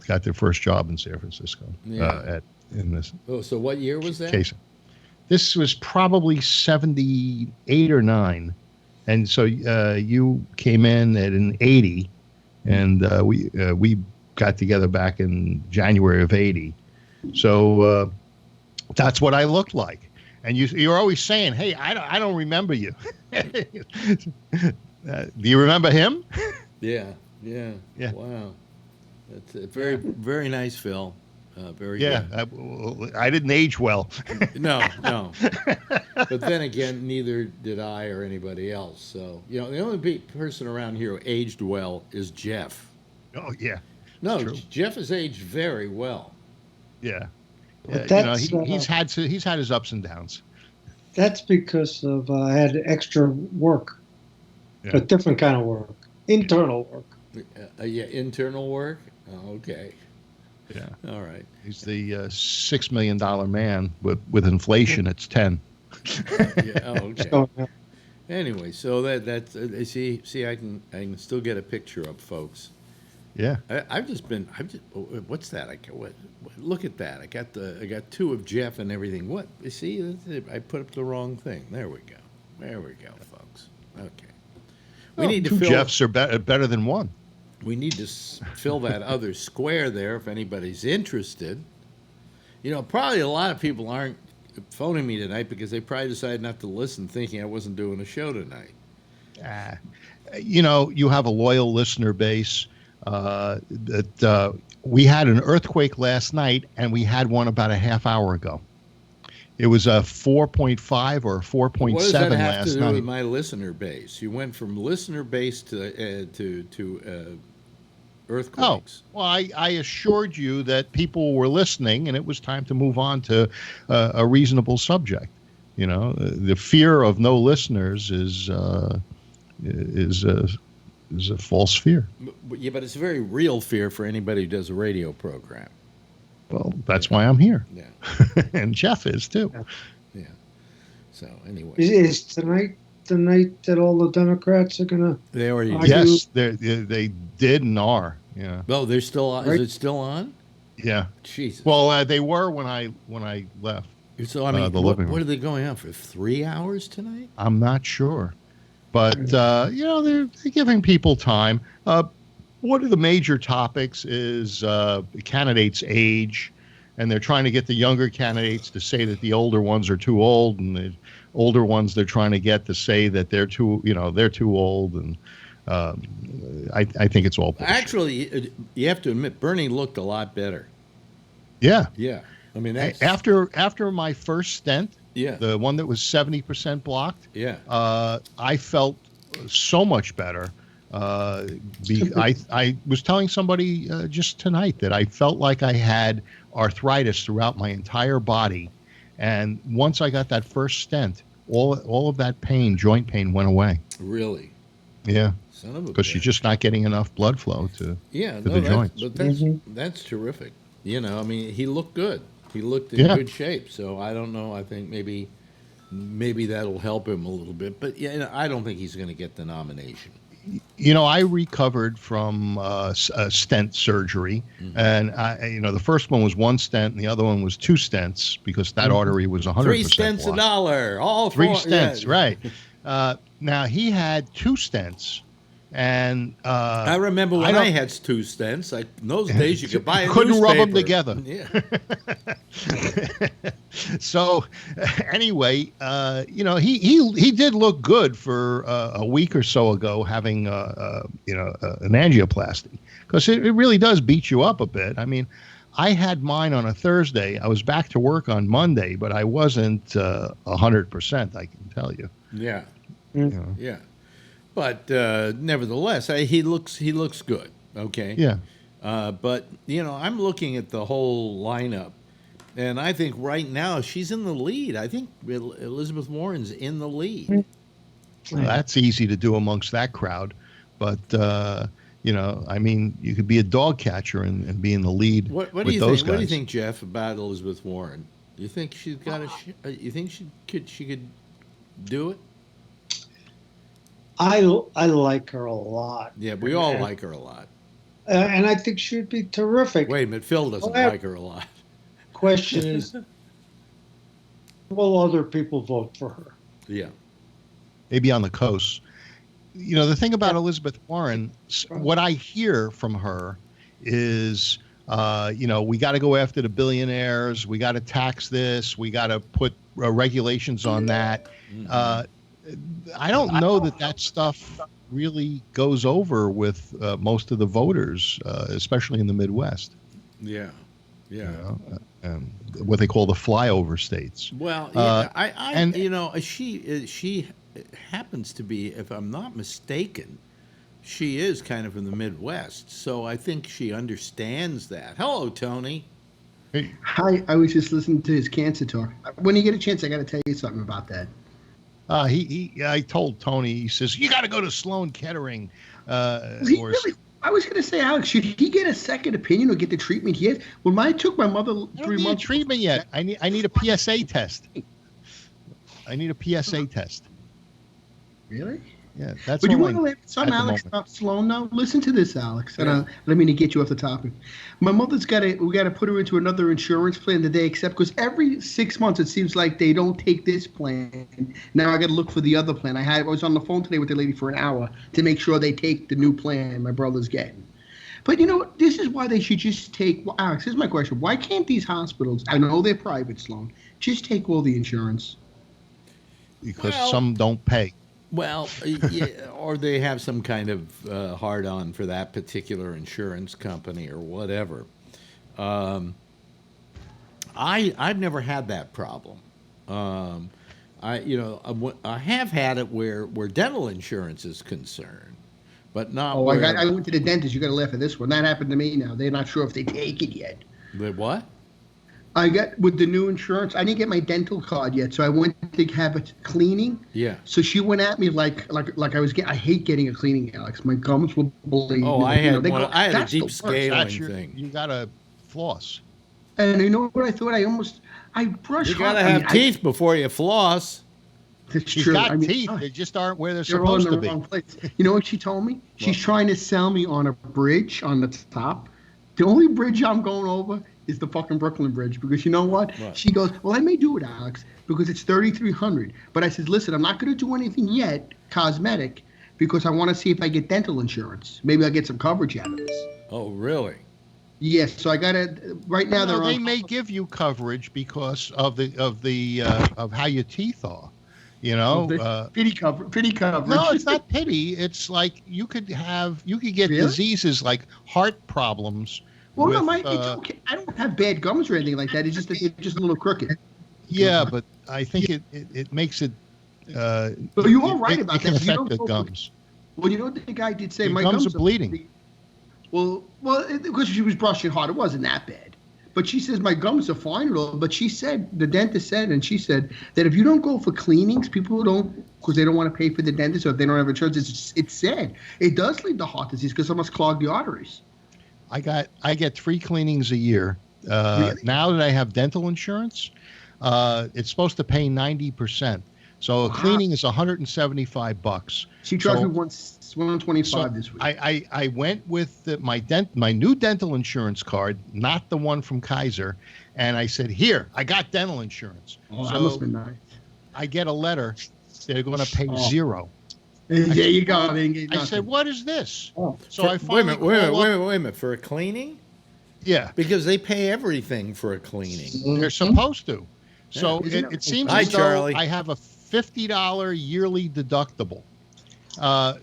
got their first job in San Francisco. Yeah. In this. Oh, so what year was that? Case. This was probably 78 or 9, and so you came in at an 80, and we got together back in January of 80. So that's what I looked like. And you're always saying, "Hey, I don't remember you." Do you remember him? Yeah. Wow, that's very, very nice, Phil. Very good. I didn't age well. No. But then again, neither did I or anybody else. So the only person around here who aged well is Jeff. Oh yeah. No, Jeff has aged very well. Yeah. He's had his ups and downs. That's because of I had extra work, but different kind of work, internal work. Internal work. Oh, okay. Yeah. All right. He's the $6 million man. With inflation, it's 10. Yeah. Oh, okay. Anyway, so that's see, I can still get a picture up, folks. Yeah. What's that? Look at that. I got 2 of Jeff and everything. What? You see, I put up the wrong thing. There we go, folks. Okay. We need to 2 Jeffs are better than 1. We need to fill that other square there if anybody's interested. Probably a lot of people aren't phoning me tonight because they probably decided not to listen thinking I wasn't doing a show tonight. You have a loyal listener base. We had an earthquake last night, and we had one about a half hour ago. It was a 4.5 or 4.7 last night. What does that have to do with my listener base? You went from listener base to earthquakes. Oh, well, I assured you that people were listening, and it was time to move on to a reasonable subject. The fear of no listeners is a false fear. Yeah, but it's a very real fear for anybody who does a radio program. Well, that's why I'm here. Yeah. And Jeff is too. Yeah. So anyway, is tonight the night that all the Democrats are gonna? They already. Yes, they did and are. Yeah. Oh, they're still on. Right? Is it still on? Yeah. Jesus. Well, they were when I left. So I mean, what are they going on for 3 hours tonight? I'm not sure, but they're giving people time. One of the major topics is candidates' age, and they're trying to get the younger candidates to say that the older ones are too old, and the older ones they're trying to get to say that they're too old, and I think it's all bullshit. Actually, you have to admit, Bernie looked a lot better. Yeah. Yeah. I mean, that's... after my first stent, the one that was 70% blocked, I felt so much better. I was telling somebody just tonight that I felt like I had arthritis throughout my entire body, And once I got that first stent, all of that pain, joint pain, went away. Really? Yeah. Son of a because you're just not getting enough blood flow to the joints. But that's terrific. You know, I mean, he looked good. He looked in good shape. So I don't know. I think maybe that'll help him a little bit. But yeah, I don't think he's going to get the nomination. You know, I recovered from stent surgery, and the first one was one stent, and the other one was two stents because that artery was 100%. 3 cents blocked. $1. All 3 stents, right? Now he had 2 stents, and I remember when I had 2 stents. Like in those days, you could buy a couldn't newspaper. rub them together. Yeah. So anyway, he did look good for a week or so ago, having an angioplasty, because it really does beat you up a bit. I mean, I had mine on a Thursday. I was back to work on Monday, but I wasn't 100%. I can tell you. Yeah. Mm-hmm. Yeah. But nevertheless, he looks good. Okay. Yeah. But I'm looking at the whole lineup, and I think right now she's in the lead. I think Elizabeth Warren's in the lead. Well, that's easy to do amongst that crowd, but I mean, you could be a dog catcher and be in the lead. What do you think? What do you think, Jeff, about Elizabeth Warren? You think she's got you think she could do it? I like her a lot. Yeah, we all like her a lot. And I think she'd be terrific. Wait a minute, Phil doesn't like her a lot. Question is, will other people vote for her? Yeah. Maybe on the coast. The thing about Elizabeth Warren, what I hear from her is, we got to go after the billionaires. We got to tax this. We got to put regulations on that. I don't know that stuff really goes over with most of the voters, especially in the Midwest. Yeah. Yeah. What they call the flyover states. Well, yeah, she happens to be, if I'm not mistaken, she is kind of in the Midwest. So I think she understands that. Hello, Tony. Hey. Hi, I was just listening to his cancer talk. When you get a chance, I got to tell you something about that. I told Tony, he says, you got to go to Sloan Kettering. Really? I was going to say, Alex, should he get a second opinion or get the treatment he has? When I took my mother 3 months. Treatment yet? I need a PSA test. I need a PSA test. Really? Yeah, that's. But you want to laugh at something, Alex, about Sloan now? Listen to this, Alex. And I don't mean to get you off the topic. My mother's we got to put her into another insurance plan that they accept, because every 6 months it seems like they don't take this plan. Now I got to look for the other plan. I was on the phone today with the lady for an hour to make sure they take the new plan my brother's getting. But this is why they should just take. Well, Alex, here's my question: why can't these hospitals? I know they're private, Sloan. Just take all the insurance. Because some don't pay. Well, yeah, or they have some kind of hard-on for that particular insurance company or whatever. I've never had that problem. I have had it where dental insurance is concerned, but not. Oh, I went to the dentist. You got to laugh at this one. That happened to me. Now they're not sure if they take it yet. The what? I got with the new insurance. I didn't get my dental card yet, so I went to have a cleaning. Yeah. So she went at me like I was getting. I hate getting a cleaning, Alex. My gums will bleed. Oh, I had a deep scaling thing. You got to floss. And you know what I thought? I brushed. You got to have teeth before you floss. That's She's true. got teeth. They just aren't where they're supposed to be. Wrong place. You know what she told me? She's trying to sell me on a bridge on the top. The only bridge I'm going over is the fucking Brooklyn Bridge, because you know what? She goes, well, I may do it, Alex, because it's $3,300. But I said, listen, I'm not going to do anything yet, cosmetic, because I want to see if I get dental insurance. Maybe I'll get some coverage out of this. Oh, really? Yes. So I got to. Right now, they may give you coverage because of how your teeth are. Pity coverage. No, it's not pity. It's like you could get diseases like heart problems. Well, no, it's okay. I don't have bad gums or anything like that. It's just a little crooked. Yeah, but I think it makes it. But you are right about that. It can affect the gums. Well, you know what the guy did say? My gums are bleeding. Well, because she was brushing hard, it wasn't that bad. But she says my gums are fine and all. But she said, the dentist said, and she said that if you don't go for cleanings, people don't, because they don't want to pay for the dentist, or if they don't have insurance, it's sad. It does lead to heart disease because it must clog the arteries. I get 3 cleanings a year. Really? Now that I have dental insurance, it's supposed to pay 90%. So a cleaning is $175. She charged me $125 this week. I went with my new dental insurance card, not the one from Kaiser, and I said, "Here, I got dental insurance." Oh, that must have been nice. I get a letter. They're going to pay $0. There you go. I said, "What is this?" Oh, So I finally wait a minute. For a cleaning? Yeah, because they pay everything for a cleaning. They're supposed to. So it seems Hi, as though Charlie. I have a $50 yearly deductible.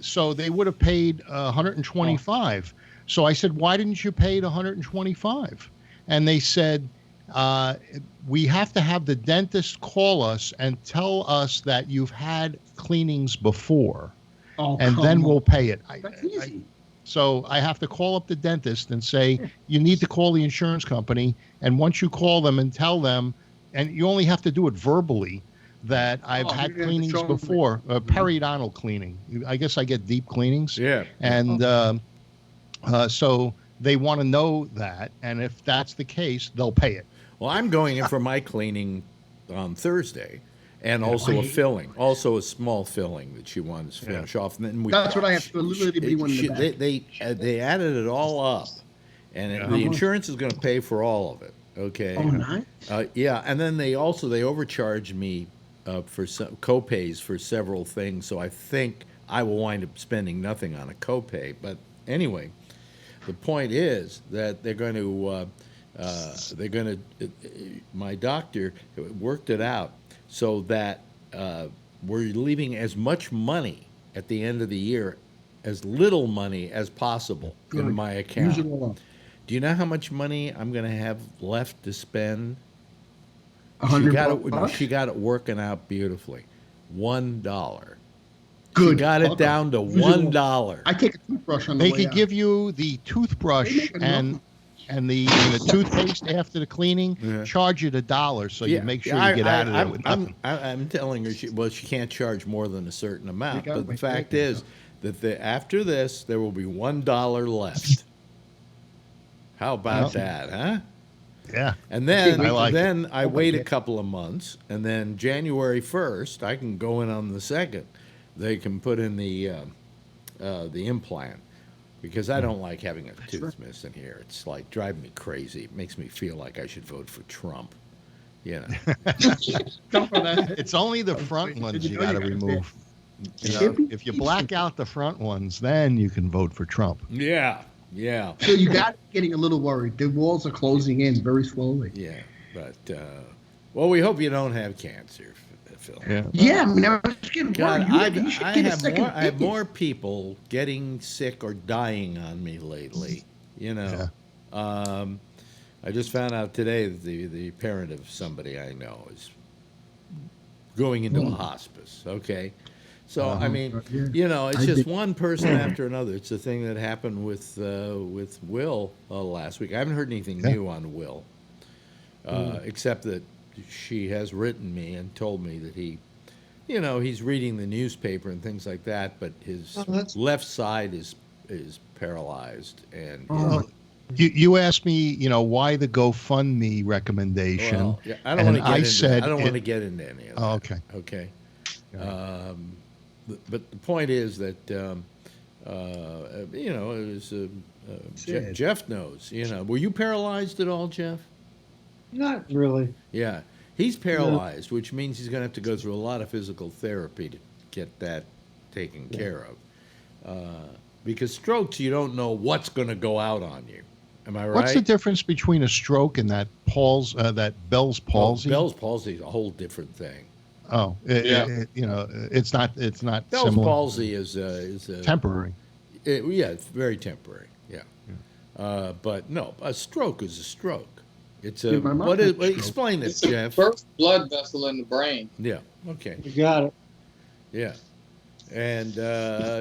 So they would have paid $125. So I said, "Why didn't you pay the $125?" And they said, "We have to have the dentist call us and tell us that you've had cleanings before, and then we'll pay it." That's easy. So I have to call up the dentist and say, "You need to call the insurance company." And once you call them and tell them, and you only have to do it verbally, that I've had cleanings before, periodontal cleaning. I guess I get deep cleanings. Yeah. And so they want to know that. And if that's the case, they'll pay it. Well, I'm going in for my cleaning on Thursday, and also a filling, also a small filling that she wants to finish off. And then that's what I have to literally one in the back. They added it all up, and the insurance is going to pay for all of it. Okay. Oh, nice. Yeah, and then they overcharged me for some copays for several things, so I think I will wind up spending nothing on a copay. But anyway, the point is that they're going to my doctor worked it out so that we're leaving as much money at the end of the year, as little money as possible in my account. Use it all up. Do you know how much money I'm going to have left to spend? $100. She got it working out beautifully. $1. Good. She got it down to $1. I take a toothbrush on the They way could out. give you the toothbrush and the toothpaste after the cleaning, charge you $1, so you make sure you get out of there with nothing. I'm telling her, she can't charge more than a certain amount. But the fact is that after this, there will be $1 left. How about that, huh? Yeah. And then I like wait a couple of months, and then January 1st, I can go in on the 2nd. They can put in the implant, because I don't like having a tooth missing here. It's like driving me crazy. It makes me feel like I should vote for Trump. You know. It's only the front ones you got to remove. If you black out the front ones, then you can vote for Trump. Yeah. So you got getting a little worried. The walls are closing in very slowly. Yeah, but well, we hope you don't have cancer, Phil. Yeah, I mean, I was getting God, worried. I have more people getting sick or dying on me lately. You know, I just found out today that the parent of somebody I know is going into a hospice. Okay. So I mean, it's just one person after another. It's the thing that happened with Will last week. I haven't heard anything new on Will, except that she has written me and told me that he's reading the newspaper and things like that, but his left side is paralyzed. And you asked me, why the GoFundMe recommendation. Well, yeah, I don't want to get into any of that. Oh, okay. Okay. But the point is that it was Jeff knows. Were you paralyzed at all, Jeff? Not really. Yeah, he's paralyzed, which means he's going to have to go through a lot of physical therapy to get that taken care of. Because strokes, you don't know what's going to go out on you. Am I right? What's the difference between a stroke and that Bell's palsy? Bell's palsy is a whole different thing. Oh, it's not Bell's similar. palsy is Temporary. It's very temporary. Yeah. But no, a stroke is a stroke. It's a explain it, Jeff. It's the first blood vessel in the brain. Yeah. Okay. You got it. Yeah. And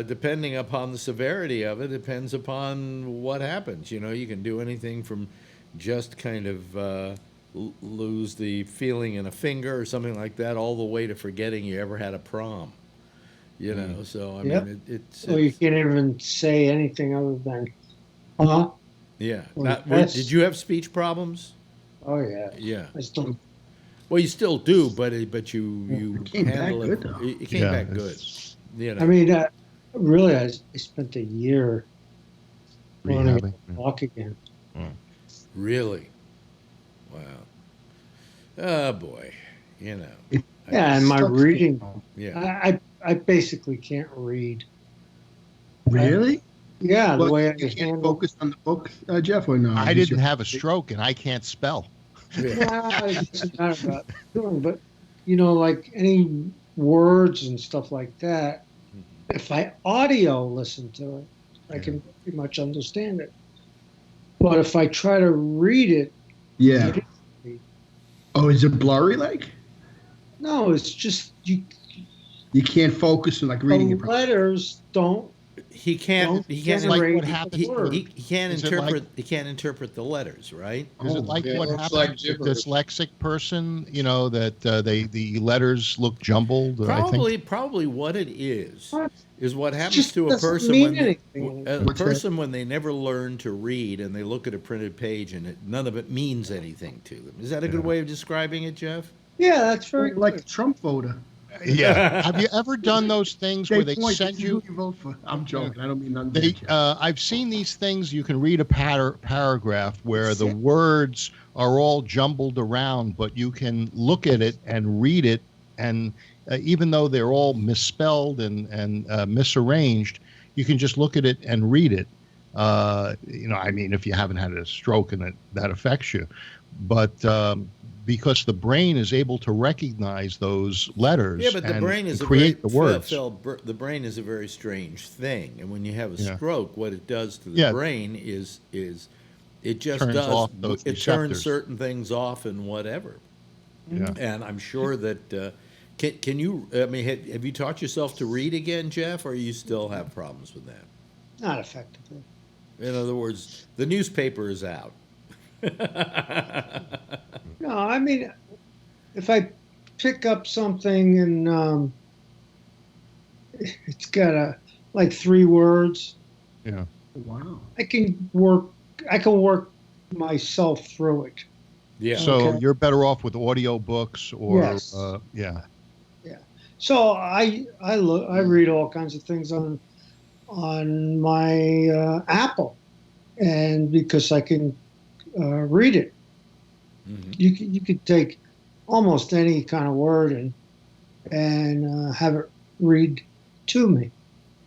depending upon the severity of it, depends upon what happens. You can do anything from just kind of lose the feeling in a finger or something like that, all the way to forgetting you ever had a prom. You know, so I mean, it's. Well, you can't even say anything other than, huh? Yeah. Yes. Did you have speech problems? Oh yeah. Yeah. I still. Well, you still do, but you came back handle good, it. though. It came back good. You know. I mean, really, I spent a year learning Rehabbing. to walk again. Really? Wow. Oh boy. You know. Yeah, and my reading. Yeah. I basically can't read. Really? Yeah, the way you I can't handle. focus on the book, Jeff, or no? I didn't have a stroke, and I can't spell. Yeah, it's not about doing, but like any words and stuff like that. If I audio listen to it, I can pretty much understand it. But if I try to read it, yeah. Oh, is it blurry like? No, it's just you. You can't focus on like reading The it. letters don't. He can't. He can't. Like what happened. He can't interpret. Like, he can't interpret the letters, right? Is it like what happened like to the dyslexic person? That the letters look jumbled. Probably what it is what happens to a person when they never learn to read and they look at a printed page and none of it means anything to them. Is that a good way of describing it, Jeff? Yeah, that's very like a Trump voter. Yeah. Have you ever done those things where they send you? Who you vote for. I'm joking. I don't mean nothing. I've seen these things. You can read a paragraph where the words are all jumbled around, but you can look at it and read it, and even though they're all misspelled and misarranged, you can just look at it and read it. I mean, if you haven't had a stroke and that affects you, but. Because the brain is able to recognize those letters, but the brain is create the words. Phil, the brain is a very strange thing, and when you have a stroke, what it does to the brain is it just turns certain things off and whatever. Yeah. And I'm sure that can you? I mean, have you taught yourself to read again, Jeff, or you still have problems with that? Not effectively. In other words, the newspaper is out. No, I mean, if I pick up something and it's got like 3 words. Yeah. Wow. I can work myself through it. Yeah. So you're better off with audio books or yes. Yeah. So I read all kinds of things on my Apple, and because I can read it. Mm-hmm. You could take almost any kind of word and have it read to me.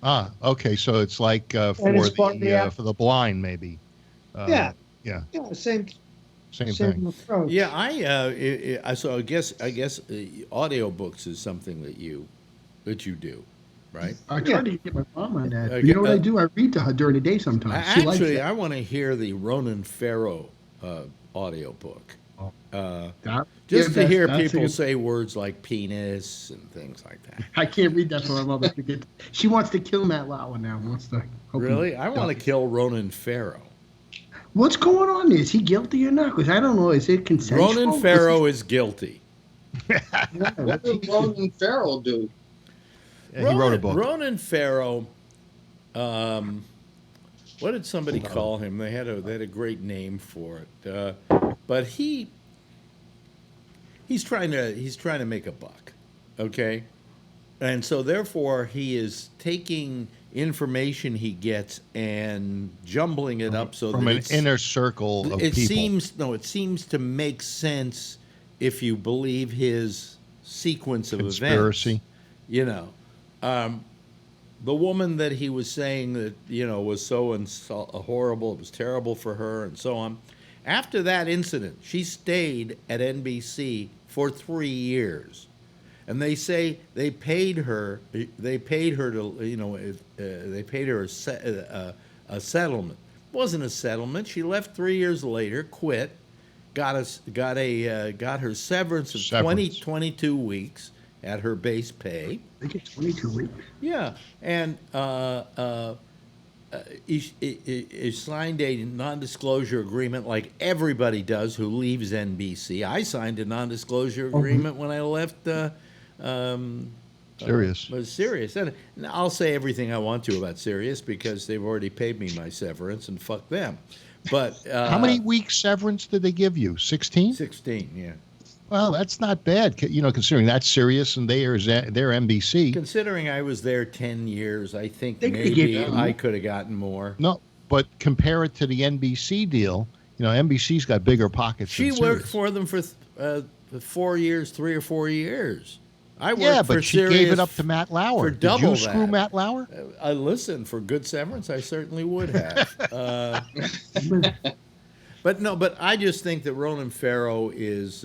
Ah, okay. So it's like for the blind, maybe. Yeah. Same thing. Approach. Yeah, I guess audiobooks is something that you do, right? I tried to get my mom on that. You know what I do? I read to her during the day sometimes. Actually, I want to hear the Ronan Farrow audiobook. Just to hear people say words like penis and things like that. I can't read that for my mother. She wants to kill Matt Lauer now. Really? I want to kill Ronan Farrow. What's going on? Is he guilty or not? Because I don't know. Is it consensual? Ronan Farrow is guilty. What did Ronan Farrow do? He wrote a book. Ronan Farrow. What did somebody call him? They had a great name for it. But he's trying to make a buck, okay? And so therefore he is taking information he gets and jumbling it up so from that an inner circle of people. It seems to make sense if you believe his sequence of conspiracy. Events. The woman that he was saying that was so horrible, it was terrible for her, and so on. After that incident, she stayed at NBC for 3 years, and they say they paid her. They paid her to they paid her a settlement. It wasn't a settlement. She left 3 years later, quit, got her severance of 22 weeks at her base pay. They get 22 weeks. Yeah, and he signed a non-disclosure agreement like everybody does who leaves NBC. I signed a non-disclosure agreement when I left Sirius. Sirius. And I'll say everything I want to about Sirius because they've already paid me my severance, and fuck them. But how many weeks severance did they give you? 16? 16, yeah. Well, that's not bad, considering that's Sirius and they're NBC. Considering I was there 10 years, I think maybe I could have gotten more. No, but compare it to the NBC deal. NBC's got bigger pockets. She worked for them for 4 years, 3 or 4 years. I worked for she Sirius gave it up to Matt Lauer. For double Did you screw Matt Lauer? Listen, for good severance, I certainly would have. But I just think that Ronan Farrow is.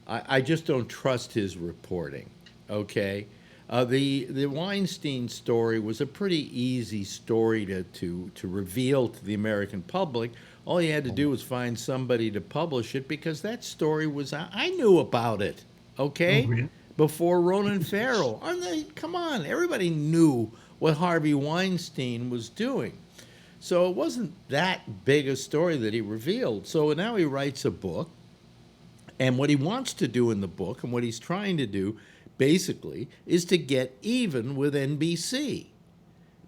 I just don't trust his reporting. Okay, the Weinstein story was a pretty easy story to reveal to the American public. All you had to do was find somebody to publish it because that story was. I knew about it. Okay. Oh, really? Before Ronan Farrow. Come on, everybody knew what Harvey Weinstein was doing. So it wasn't that big a story that he revealed. So now he writes a book, and what he wants to do in the book, and what he's trying to do, basically, is to get even with NBC.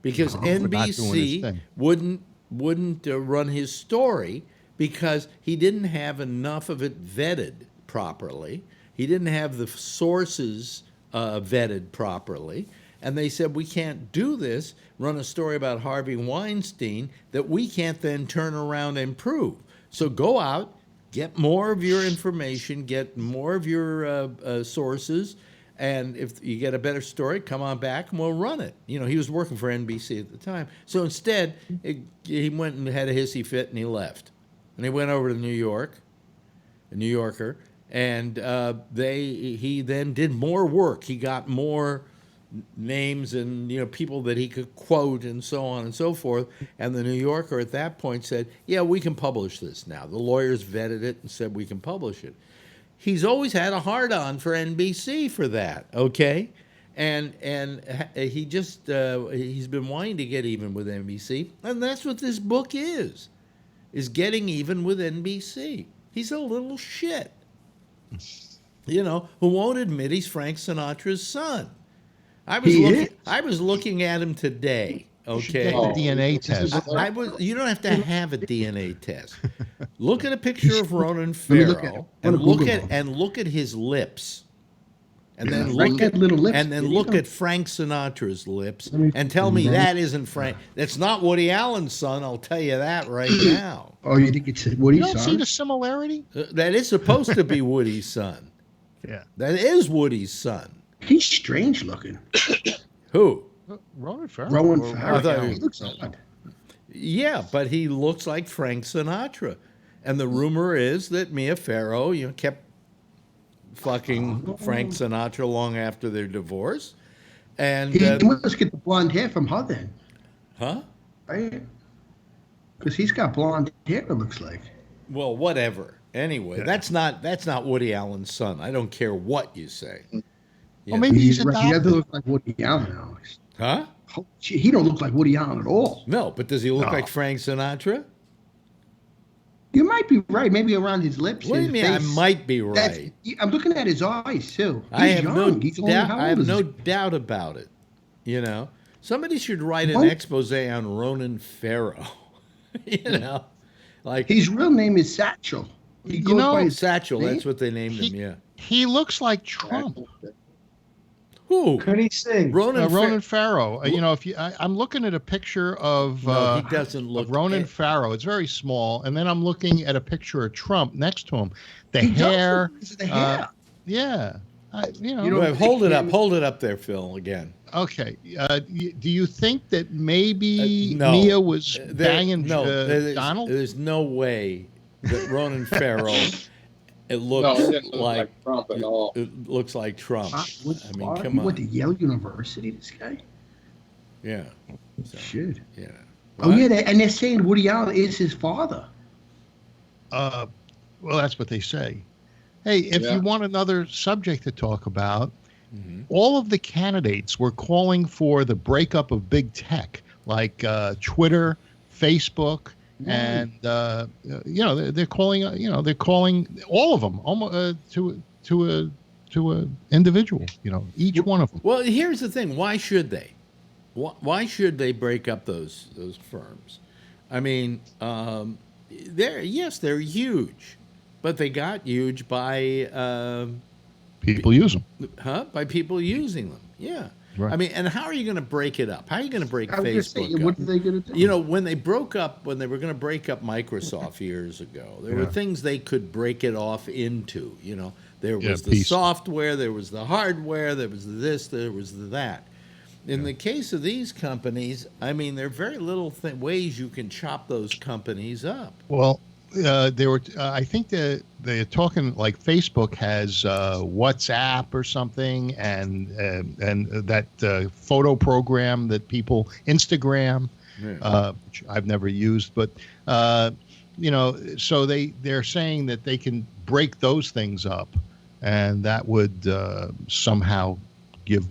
Because NBC wouldn't run his story because he didn't have enough of it vetted properly. He didn't have the sources vetted properly. And they said, we can't do this, run a story about Harvey Weinstein that we can't then turn around and prove. So go out, get more of your information, get more of your sources, and if you get a better story, come on back and we'll run it. He was working for NBC at the time. So instead, he went and had a hissy fit and he left. And he went over to New York, a New Yorker, and he then did more work. He got more names and people that he could quote and so on and so forth. And the New Yorker at that point said, "Yeah, we can publish this now." The lawyers vetted it and said we can publish it. He's always had a hard-on for NBC for that, okay? And he just he's been wanting to get even with NBC, and that's what this book is getting even with NBC. He's a little shit. Who won't admit he's Frank Sinatra's son. I was looking at him today. Okay, get the DNA test. You don't have to have a DNA test. Look at a picture of Ronan Farrow and look at his lips, and then look at Frank Sinatra's lips, and tell me that isn't Frank. That's not Woody Allen's son. I'll tell you that right now. Oh, you think it's Woody's son? You don't see the similarity? That is supposed to be Woody's son. Yeah, that is Woody's son. He's strange looking. Who? Ronan Farrow. He looks odd. Yeah, but he looks like Frank Sinatra. And the rumor is that Mia Farrow, kept fucking Frank Sinatra long after their divorce. And he must get the blonde hair from her then. Huh? Right? Because he's got blonde hair, it looks like. Well, whatever. Anyway, that's not Woody Allen's son. I don't care what you say. Well, maybe he's adopted. He doesn't look like Woody Allen, Alex. Huh? He don't look like Woody Allen at all. No, but does he look like Frank Sinatra? You might be right. Maybe around his lips. What do you mean? I might be right. I'm looking at his eyes too. I have no doubt about it. Somebody should write an expose on Ronan Farrow. Like his real name is Satchel. Satchel. That's what they named him. Yeah. He looks like Trump. Who? Could he sing? Ronan Farrow. I'm looking at a picture of he doesn't look Ronan Farrow. It's very small, and then I'm looking at a picture of Trump next to him. The hair. Yeah. Hold it up there, Phil. Again. Okay. Do you think that maybe Mia was banging Donald? There's no way that Ronan Farrow. It looks like Trump at all. It looks like Trump. Come on. He went to Yale University, this guy? Yeah. Shit. Yeah. What? Oh, yeah, and they're saying Woody Allen is his father. Well, that's what they say. Hey, if you want another subject to talk about, all of the candidates were calling for the breakup of big tech. like Twitter, Facebook, and they're calling all of them almost to a individual. Each one of them. Well, here's the thing: why should they? Why should they break up those firms? I mean, they're huge, but they got huge by people use them. By people using them. Yeah. Right. I mean, and how are you going to break it up? How are you going to break Facebook up? What are they going to do? When they were going to break up Microsoft years ago, there were things they could break it off into. There was the software, there was the hardware, there was this, there was that. In the case of these companies, I mean, there are very little ways you can chop those companies up. Well, I think that they're talking like Facebook has WhatsApp or something, and that photo program that people Instagram, which I've never used, but so they're saying that they can break those things up, and that would somehow give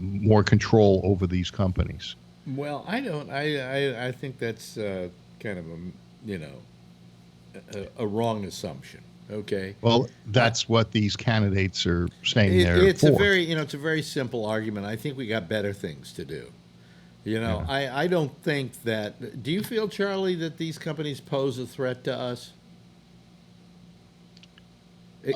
more control over these companies. Well, I don't. I think that's kind of a wrong assumption. Okay. Well, that's what these candidates are saying. It's a very simple argument. I think we got better things to do. I don't think that. Do you feel, Charlie, that these companies pose a threat to us?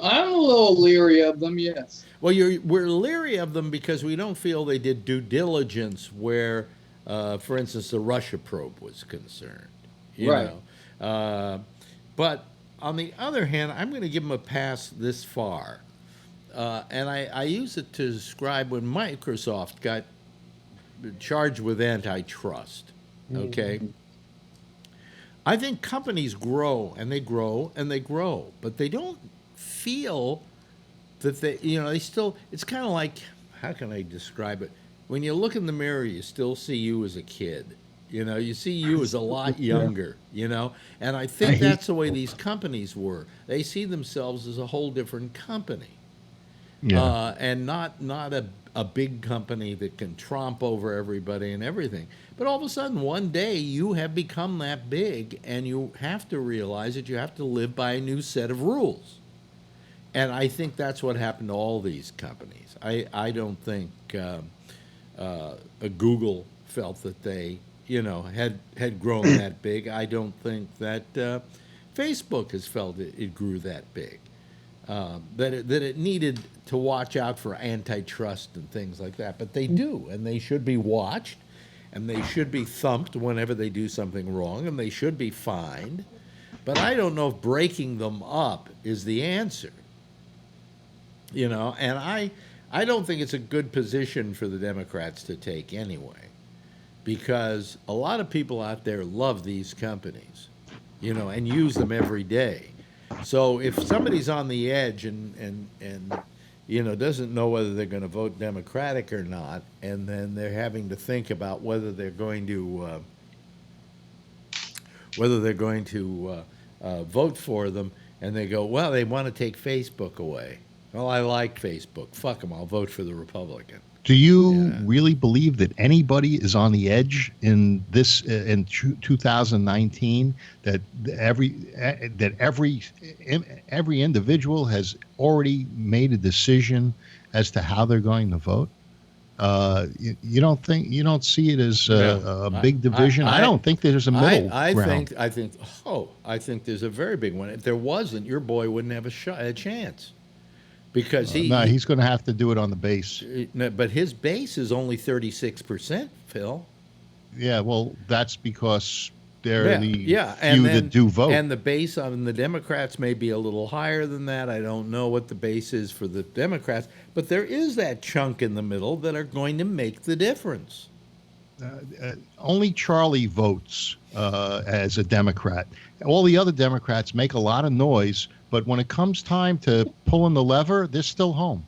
I'm a little leery of them. Yes. Well, we're leery of them because we don't feel they did due diligence where, for instance, the Russia probe was concerned. You know? But on the other hand, I'm going to give them a pass this far. And I use it to describe when Microsoft got charged with antitrust. Okay? I think companies grow, and they grow, and they grow. But they don't feel that they still, it's kind of like, how can I describe it? When you look in the mirror, you still see you as a kid. You see you as a lot younger, and I think that's the way these companies were. They see themselves as a whole different company, and not a big company that can tromp over everybody and everything. But all of a sudden, one day, you have become that big, and you have to realize that you have to live by a new set of rules. And I think that's what happened to all these companies. I don't think Google felt that they had grown that big. I don't think that Facebook has felt it grew that big. That it needed to watch out for antitrust and things like that. But they do, and they should be watched, and they should be thumped whenever they do something wrong, and they should be fined. But I don't know if breaking them up is the answer. And I don't think it's a good position for the Democrats to take anyway. Because a lot of people out there love these companies, and use them every day. So if somebody's on the edge and doesn't know whether they're going to vote Democratic or not, and then they're having to think about whether they're going to vote for them, and they go, well, they want to take Facebook away. Well, I like Facebook. Fuck them. I'll vote for the Republican. Do you really believe that anybody is on the edge in this in 2019? That every individual has already made a decision as to how they're going to vote? You don't see it as a big division? I don't think there's a middle ground. I think there's a very big one. If there wasn't, your boy wouldn't have a chance. Because he's going to have to do it on the base. But his base is only 36%, Phil. Yeah, well, that's because they're the few that do vote. And the base on the Democrats may be a little higher than that. I don't know what the base is for the Democrats. But there is that chunk in the middle that are going to make the difference. Only Charlie votes as a Democrat. All the other Democrats make a lot of noise, but when it comes time to pulling the lever, they're still home.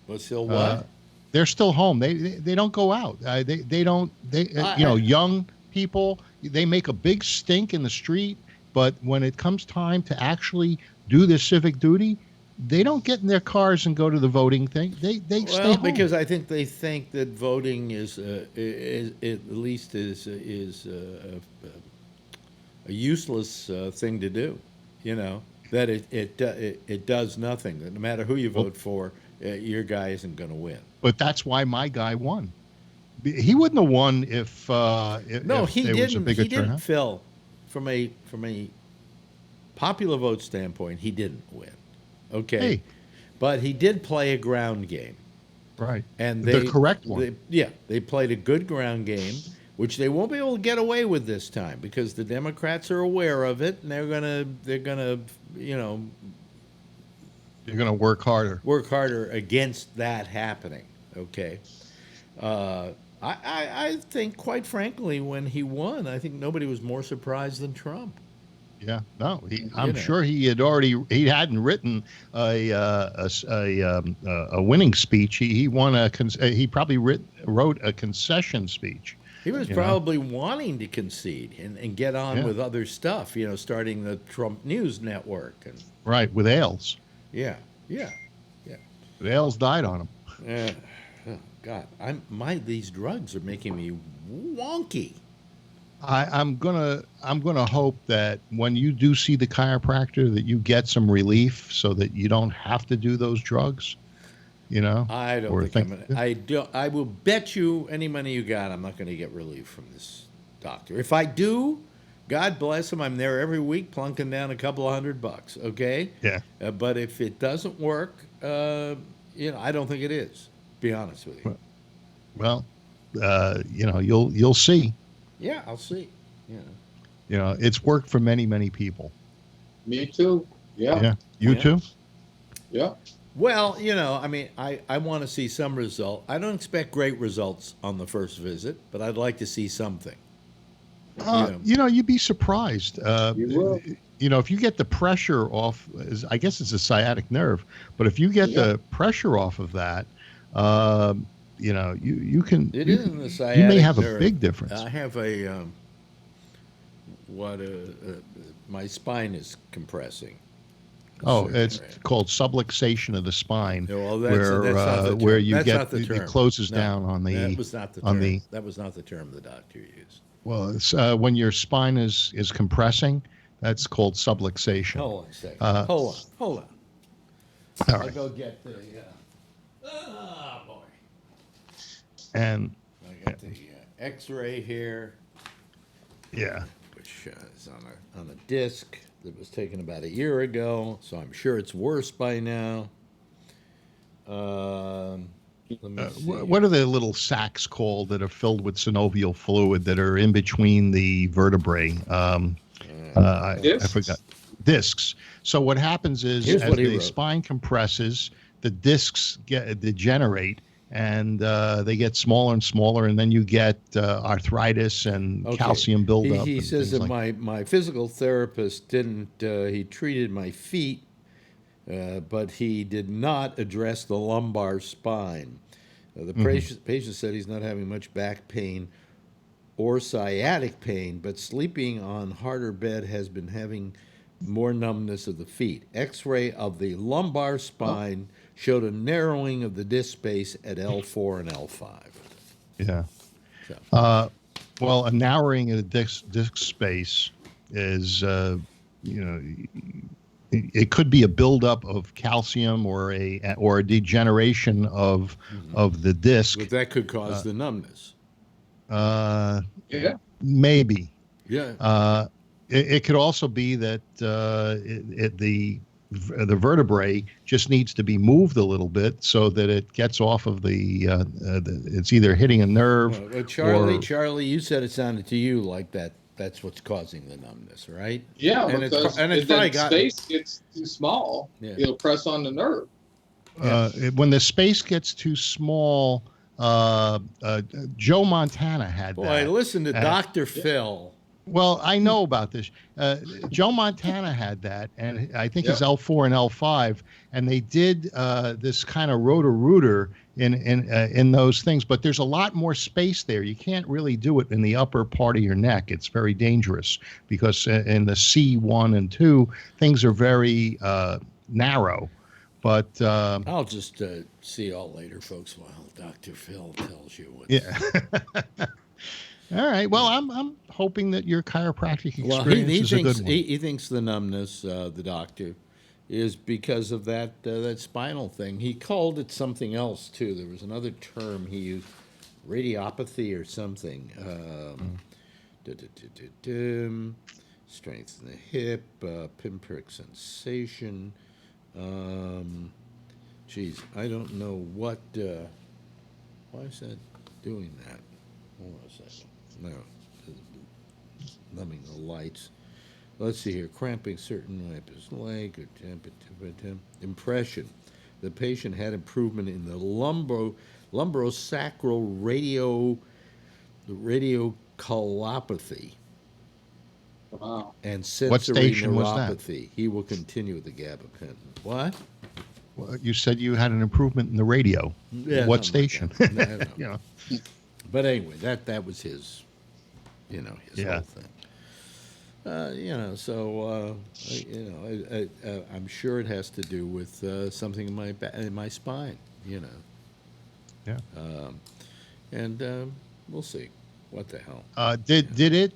But still what? They're still home. They don't go out. Young people, they make a big stink in the street, but when it comes time to actually do their civic duty, they don't get in their cars and go to the voting thing. They stay home. Because I think they think that voting is at least is a useless thing to do. You know, that it does nothing. That no matter who you vote for, your guy isn't going to win. But that's why my guy won. He wouldn't have won if he there didn't. was a bigger He didn't, turnout. Phil. From a popular vote standpoint, he didn't win. Okay, Hey. But he did play a ground game. Right. And the correct one. They played a good ground game, which they won't be able to get away with this time because the Democrats are aware of it, and they're gonna work harder. Work harder against that happening. Okay. I think, quite frankly, when he won, I think nobody was more surprised than Trump. Yeah, no, I'm sure he hadn't written a winning speech. He probably wrote a concession speech. He was probably wanting to concede and get on with other stuff, starting the Trump News Network. Right, with Ailes. Yeah. Ailes died on him. Yeah. Oh, God, these drugs are making me wonky. I'm gonna hope that when you do see the chiropractor that you get some relief so that you don't have to do those drugs. I don't think I will bet you any money you got I'm not going to get relief from this doctor. If I do, God bless him. I'm there every week plunking down a couple of $100. Okay. Yeah. But if it doesn't work, I don't think it is. Be honest with you. Well, you'll see. Yeah, I'll see. It's worked for many, many people. Me too. Yeah. Yeah. You too? Yeah. Well, I want to see some result. I don't expect great results on the first visit, but I'd like to see something. You'd be surprised. You will. If you get the pressure off, I guess it's a sciatic nerve, but if you get the pressure off of that, you can. It isn't the sciatic You may have nerve. a big difference. I have my spine is compressing. It's called subluxation of the spine, Well, that's not the term. where you That's get not the term. it closes down on the. That was not the term. That was not the term the doctor used. Well, it's, when your spine is compressing, that's called subluxation. Hold on a second. Hold on. All I'll right. go get the. Boy. And I got the X-ray here. Yeah. Which is on a disc that was taken about a year ago, so I'm sure it's worse by now. Let me see. What are the little sacs called that are filled with synovial fluid that are in between the vertebrae? I forgot. Discs. So what happens is as the spine compresses, the discs degenerate, and they get smaller and smaller, and then you get arthritis and calcium buildup. He says that my physical therapist didn't. He treated my feet, but he did not address the lumbar spine. The patient said he's not having much back pain or sciatic pain, but sleeping on harder bed has been having more numbness of the feet. X-ray of the lumbar spine showed a narrowing of the disc space at L4 and L5. Yeah. So. Well, a narrowing of the disc space is, it could be a buildup of calcium or a degeneration of the disc. But that could cause the numbness. Maybe. Yeah. It could also be that the vertebrae just needs to be moved a little bit so that it gets off of it's either hitting a nerve. Well, Charlie, you said it sounded to you like that's what's causing the numbness, right? Yeah, because if the space gets too small, it'll press on the nerve. When the space gets too small, Joe Montana had that. Boy, listen to Dr. Phil. Well, I know about this. Joe Montana had that, and I think it's L4 and L5, and they did this kind of rotor-rooter in those things, but there's a lot more space there. You can't really do it in the upper part of your neck. It's very dangerous because in the C1 and 2, things are very narrow. But I'll just see y'all later, folks, while Dr. Phil tells you what. Yeah. All right. Well, I'm hoping that your chiropractic experience is a good one. He thinks the numbness, the doctor, is because of that spinal thing. He called it something else too. There was another term he used, radiopathy or something. Strength in the hip, pinprick sensation. Geez, I don't know what. Why is that doing that? Hold on a second. No, numbing the lights. Let's see here. Cramping certain of his leg or impression. The patient had improvement in the lumbrosacral radiculopathy. Wow. And sensory neuropathy. He will continue with the gabapentin. What? Well, you said you had an improvement in the radio. Yeah, what station? Like that. You know. But anyway, that was his, his whole thing. I'm sure it has to do with something in my spine. Yeah. We'll see. What the hell? Did it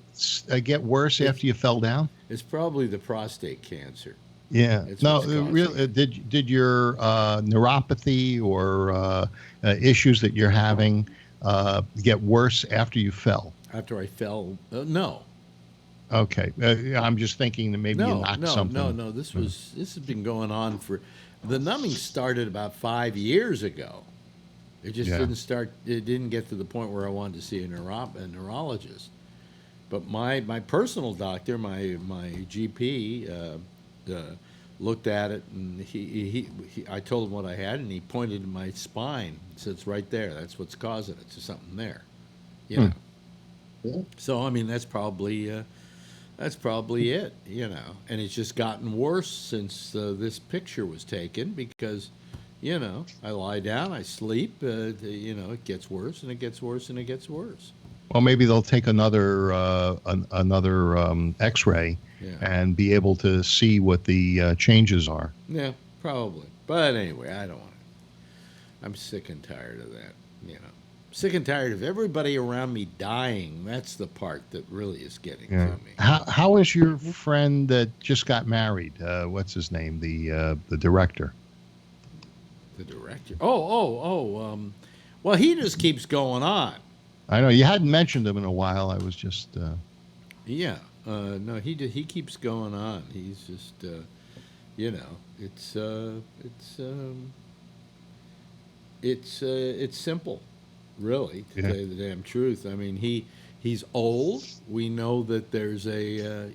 get worse after you fell down? It's probably the prostate cancer. Yeah. Really. Did your neuropathy or issues that you're having get worse after you fell? After I fell, no. Okay. I'm just thinking that maybe you knocked something. No. This has been going on for. The numbing started about 5 years ago. It just didn't start. It didn't get to the point where I wanted to see a neurologist. But my personal doctor, my GP, looked at it, and I told him what I had, and he pointed to my spine. He said, "It's right there. That's what's causing it. There's something there." Yeah. So I mean, that's probably it. And it's just gotten worse since this picture was taken because. I lie down, I sleep, it gets worse and it gets worse and it gets worse. Well, maybe they'll take another X-ray and be able to see what the changes are. Yeah, probably. But anyway, I don't want to. I'm sick and tired of that, Sick and tired of everybody around me dying. That's the part that really is getting to me. How is your friend that just got married? What's his name? The director. The director. Well, he just keeps going on. I know you hadn't mentioned him in a while. I was just. Yeah. No, he keeps going on. He's just, it's simple, really, to tell you the damn truth. I mean, he's old. We know that there's a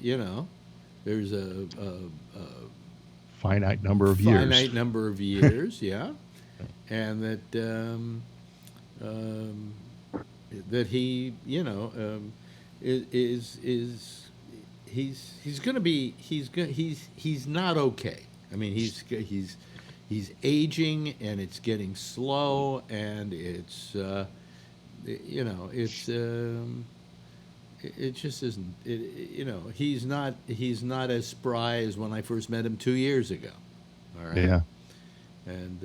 finite number of years. Finite number of years, yeah, and that that he, he's going to be he's not okay. I mean, he's aging, and it's getting slow, and it's it just isn't. He's not as spry as when I first met him 2 years ago. All right. Yeah. And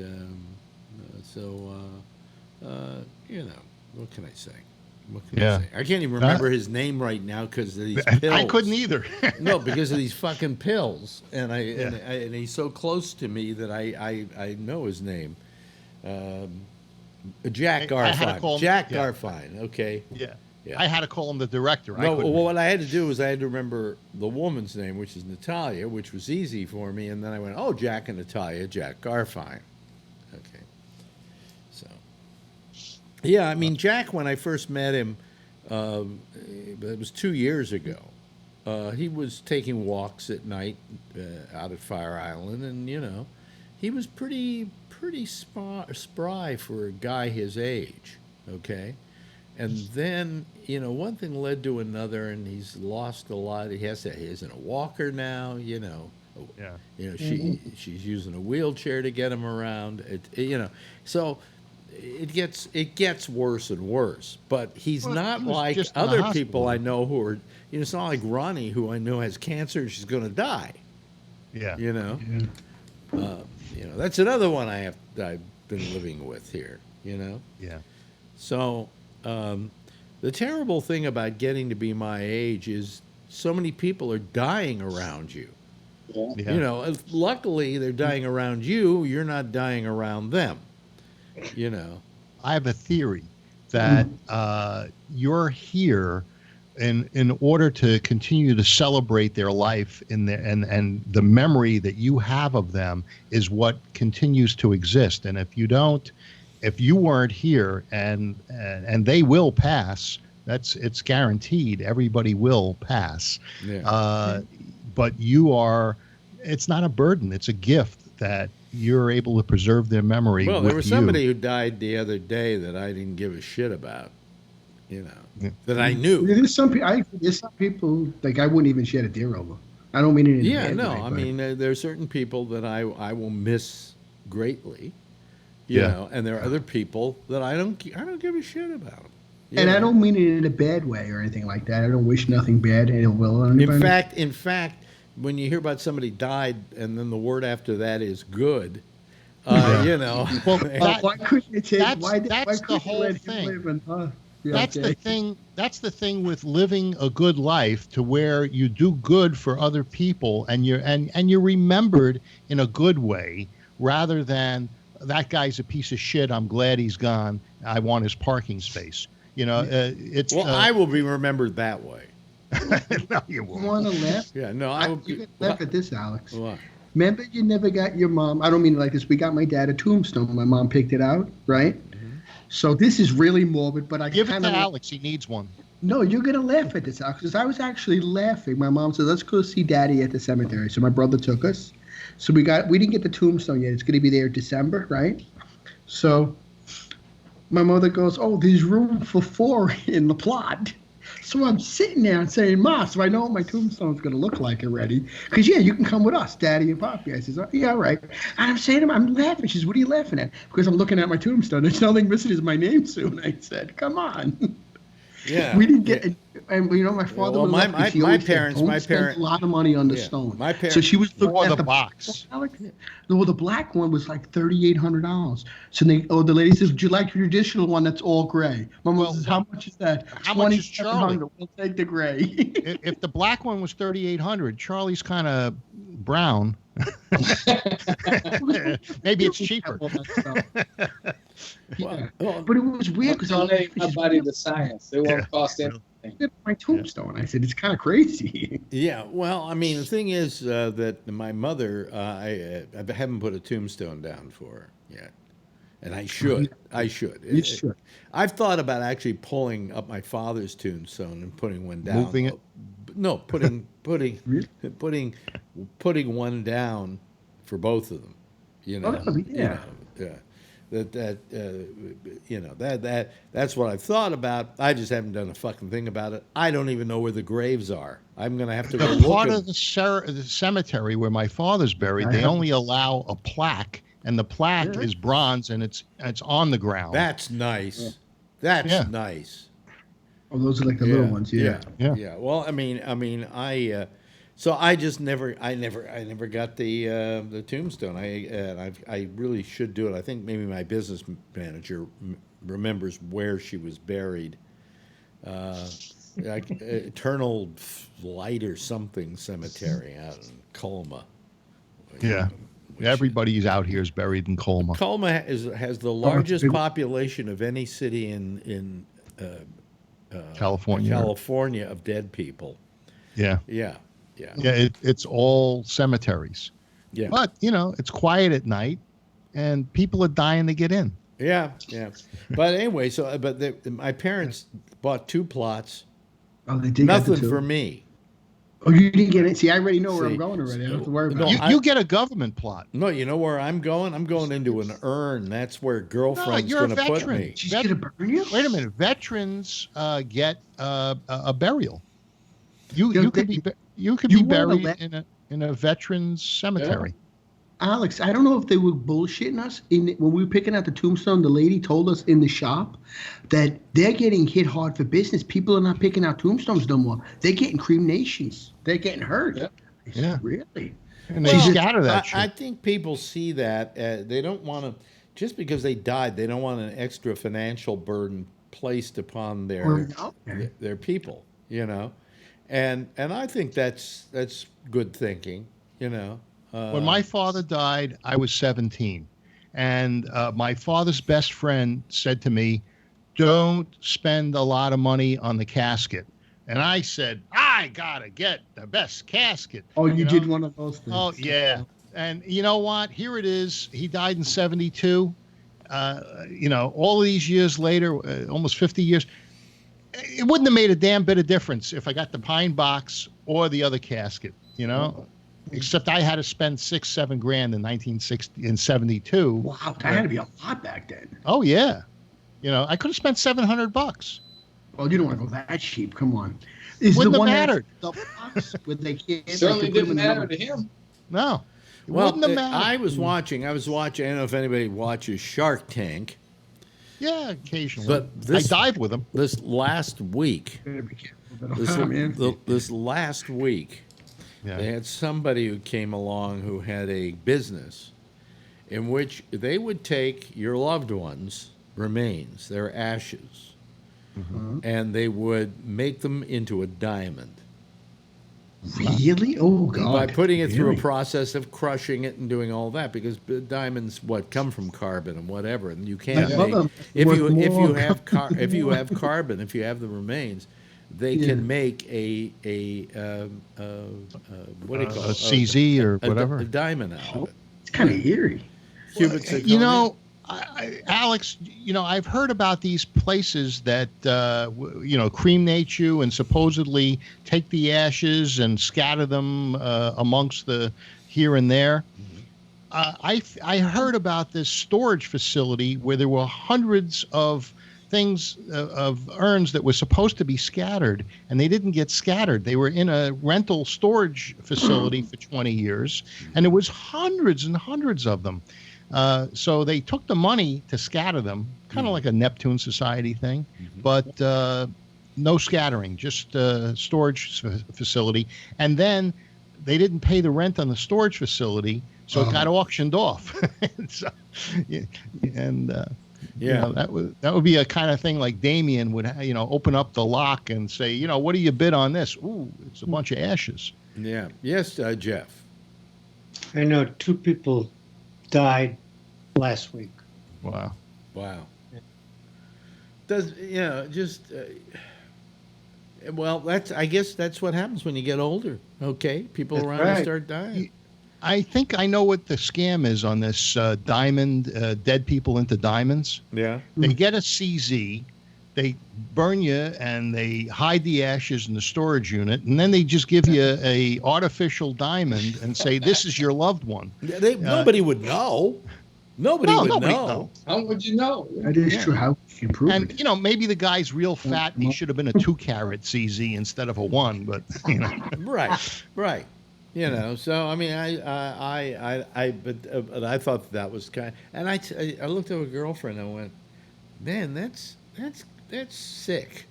what can I say? I can't even remember his name right now because of these pills. I couldn't either. No, because of these fucking pills, and and he's so close to me that I know his name. Jack Garfine. Jack Garfine. Okay. Yeah. Yeah. I had to call him the director. No, what I had to do was I had to remember the woman's name, which is Natalia, which was easy for me. And then I went, Jack and Natalia, Jack Garfine. Okay. So, yeah, I mean, Jack, when I first met him, it was 2 years ago. He was taking walks at night out at Fire Island, and, he was pretty spry for a guy his age, okay? And then, one thing led to another, and he's lost a lot. He isn't a walker now, she's using a wheelchair to get him around. So it gets worse and worse. But he's not like other people I know who are, it's not like Ronnie, who I know has cancer and she's going to die. Yeah. That's another one I've been living with here. Yeah. So the terrible thing about getting to be my age is so many people are dying around you. Yeah. Luckily they're dying around you. You're not dying around them. I have a theory that you're here in order to continue to celebrate their life and the memory that you have of them is what continues to exist. And if you weren't here and they will pass, it's guaranteed. Everybody will pass. Yeah. But it's not a burden. It's a gift that you're able to preserve their memory. Well, there was somebody who died the other day that I didn't give a shit about, that I knew. There's some people like I wouldn't even shed a tear over. I don't mean it. I mean, there are certain people that I will miss greatly, and there are other people that I don't give a shit about. And I don't mean it in a bad way or anything like that. I don't wish nothing bad and ill will on anybody. In fact, when you hear about somebody died and then the word after that is good, Well, why couldn't it take? That's the whole thing. That's the thing. That's the thing with living a good life, to where you do good for other people and you're remembered in a good way, rather than that guy's a piece of shit. I'm glad he's gone. I want his parking space. It's. Well, I will be remembered that way. No, you won't. You want to laugh? Yeah, no, I will. You can laugh at this, Alex. What? Remember, you never got your mom. I don't mean it like this. We got my dad a tombstone. My mom picked it out, right? Mm-hmm. So this is really morbid, but I give it to Alex. He needs one. No, you're gonna laugh at this, Alex, because I was actually laughing. My mom said, "Let's go see Daddy at the cemetery." So my brother took us. So we didn't get the tombstone yet. It's gonna be there in December, right? So my mother goes, "Oh, there's room for 4 in the plot." So I'm sitting there and saying, "Ma, so I know what my tombstone's going to look like already. Because, you can come with us, Daddy and Poppy." I says, "Oh, yeah, all right." And I'm saying to him, I'm laughing. She says, "What are you laughing at?" Because I'm looking at my tombstone. There's nothing missing is my name soon. I said, "Come on." Yeah. We didn't get and my father my parents spent a lot of money on the stone. My parents, so she was looking at the box. Well, the black one was like $3,800. So the lady says, "Would you like the traditional one that's all gray?" My mom says, "How much is that?" How much is Charlie? We'll take the gray. If the black one was $3,800, Charlie's kind of brown. Maybe it's cheaper. Yeah. But it was weird because I body the science. It won't cost anything. My tombstone. I said, it's kind of crazy. Yeah. Well, I mean, the thing is that my mother, I haven't put a tombstone down for her yet, and I should. You should. I've thought about actually pulling up my father's tombstone and putting one down. Moving it. No, putting one down for both of them. That's what I've thought about. I just haven't done a fucking thing about it. I don't even know where the graves are. I'm gonna have to go look. Part of the cemetery where my father's buried, they only allow a plaque, and the plaque is bronze, and it's on the ground. That's nice. That's nice. Oh, those are like the little ones. Yeah. Well, so I just never got the tombstone. I really should do it. I think maybe my business manager remembers where she was buried. Eternal Light or something cemetery out in Colma. Yeah. Everybody's out here is buried in Colma. Colma has the largest population of any city in California of dead people. Yeah. It's all cemeteries. Yeah. But it's quiet at night, and people are dying to get in. Yeah. But anyway, my parents bought 2 plots. Oh, they did. Nothing for me. Oh, you didn't get it. See, I already know where I'm going already. I don't have to worry about it. You get a government plot. No, you know where I'm going? I'm going into an urn. That's where girlfriend's going to put me. She's going to burn you? Wait a minute. Veterans get a burial. You could be buried in a veterans cemetery. Yeah. Alex, I don't know if they were bullshitting us. When we were picking out the tombstone, the lady told us in the shop that they're getting hit hard for business. People are not picking out tombstones no more. They're getting cremations. They're getting hurt. Yeah. Yeah. Really? And they scatter that shit. I think people see that. They don't want to, just because they died, they don't want an extra financial burden placed upon their people, you know? And I think that's good thinking, you know? When my father died, I was 17. And my father's best friend said to me, don't spend a lot of money on the casket. And I said, I got to get the best casket. Oh, you did one of those things. Oh, yeah. And you know what? Here it is. He died in 72. You know, all these years later, almost 50 years, it wouldn't have made a damn bit of difference if I got the pine box or the other casket, you know? Except I had to spend $6-7 grand in 1960 and 72. Wow, that had to be a lot back then. Oh yeah, you know I could have spent $700. Well, you don't want to go that cheap. Come on. Wouldn't have mattered. Certainly didn't matter to him. No. Well, I was watching. I don't know if anybody watches Shark Tank. Yeah, occasionally. But I dive with them. This last week. This last week. Yeah. They had somebody who came along who had a business in which they would take your loved ones' remains, their ashes, and they would make them into a diamond. Really? Oh, God. By putting it through a process of crushing it and doing all that, because diamonds come from carbon and whatever, and you can't make, if you have carbon, if you have the remains, they can make a what do you call it? A CZ or whatever. A diamond out of it. It's kind of eerie. You know, Alex, you know, I've heard about these places that, you know, cremate you and supposedly take the ashes and scatter them amongst the here and there. I heard about this storage facility where there were hundreds of things of urns that were supposed to be scattered, and they didn't get scattered. They were in a rental storage facility for 20 years, and there was hundreds and hundreds of them. So they took the money to scatter them, kind of like a Neptune Society thing, but no scattering, just storage facility. And then they didn't pay the rent on the storage facility, so it got auctioned off. You know, that would be a kind of thing like Damien would, you know, open up the lock and say, you know, what do you bid on this? Ooh, it's a bunch of ashes. Yeah. Yes, Jeff. I know 2 people died last week. Wow. Does well, I guess that's what happens when you get older. Okay, people that's around you start dying. I think I know what the scam is on this diamond, dead people into diamonds. Yeah. They get a CZ, they burn you, and they hide the ashes in the storage unit, and then they just give you a artificial diamond and say, this is your loved one. Nobody would know. Nobody would know. How would you know? That is true. How can you prove it? And, you know, maybe the guy's real fat and he should have been a 2-carat CZ instead of a 1, but, you know. Right. You know, so I mean, but I thought that was kind. And I looked at a girlfriend and I went, man, that's sick.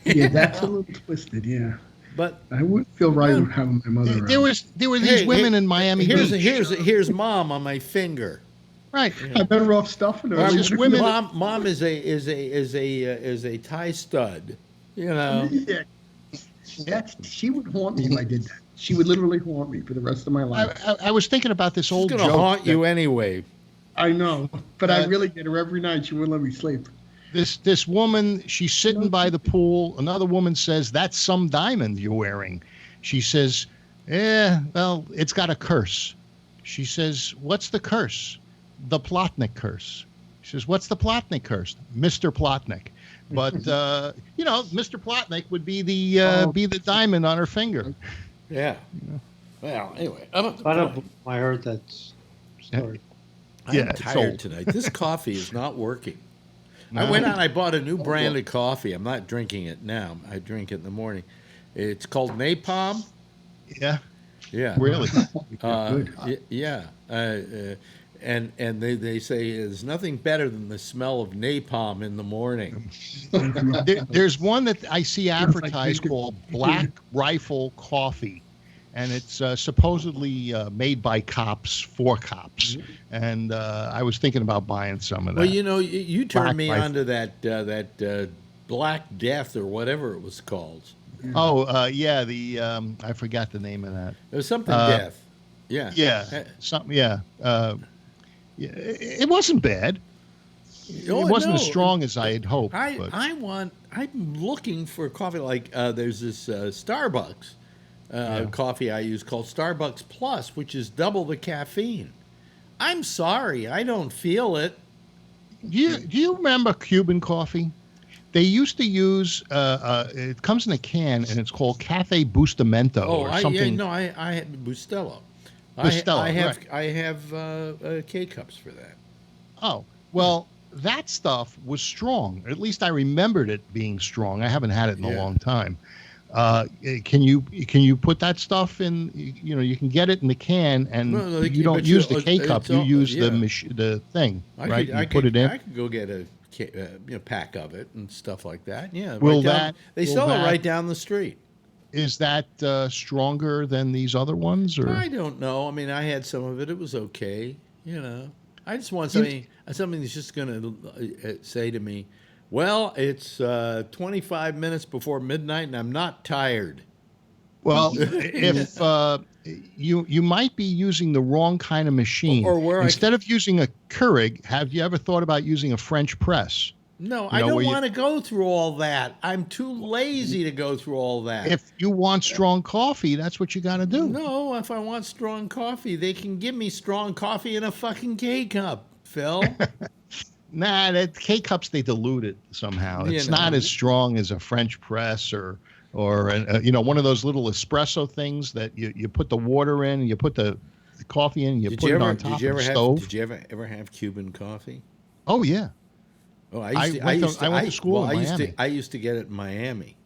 Yeah, that's a little twisted. Yeah, but I wouldn't feel right having my mother. There were these women in Miami Beach. Here's mom on my finger. Right. I better off stuffing her. Women. Mom is a tie stud. You know. Yeah. She would haunt me if I did that. She would literally haunt me for the rest of my life. I was thinking about this old joke. She's going to haunt you anyway. I know, but I really get her every night. She wouldn't let me sleep. This woman, she's sitting by the pool. Another woman says, that's some diamond you're wearing. She says, well, it's got a curse. She says, what's the curse? The Plotnik curse. She says, what's the Plotnik curse? Mr. Plotnik. But, you know, Mr. Plotnik would be the diamond on her finger. Yeah. Well, anyway. I heard that story. I'm tired tonight. This coffee is not working. No. I went out and I bought a new brand of coffee. I'm not drinking it now. I drink it in the morning. It's called Napalm. Yeah. Yeah. Really? Yeah. And they say there's nothing better than the smell of napalm in the morning. There's one that I see advertised called Black Rifle Coffee. and it's supposedly made by cops for cops. And I was thinking about buying some of that. Well, you turned me onto that Black Death or whatever it was called. Oh, yeah, I forgot the name of that. It was something Death. Yeah. Yeah, something. Yeah. It wasn't bad. It wasn't as strong as I had hoped. I'm looking for coffee like there's this Starbucks coffee I use called Starbucks Plus, which is double the caffeine. I'm sorry, I don't feel it. Do you remember Cuban coffee? They used to use it comes in a can and it's called Cafe Bustamento or something. I have Bustelo. Bustelo, I have K-cups for that. Oh, well, that stuff was strong. At least I remembered it being strong. I haven't had it in a long time. Can you put that stuff in? You can get it in the can, and you don't use the K-cup. You use the thing, right? You put it in. I could go get a pack of it and stuff like that. Yeah. They sell it right down the street. Is that stronger than these other ones, or I don't know. I mean, I had some of it. It was okay. I just want something that's just going to say to me, well, it's 25 minutes before midnight and I'm not tired. Well, if you might be using the wrong kind of machine. Instead of using a Keurig, have you ever thought about using a French press? No, I don't want to go through all that. I'm too lazy to go through all that. If you want strong coffee, that's what you got to do. No, if I want strong coffee, they can give me strong coffee in a fucking K-cup, Phil. Nah, that K-cups, they dilute it somehow. It's not as strong as a French press or one of those little espresso things that you put the water in, you put the coffee in, you put it on top of the stove. Did you ever have Cuban coffee? Oh, yeah. Oh, I went to school in Miami. I used to get it in Miami.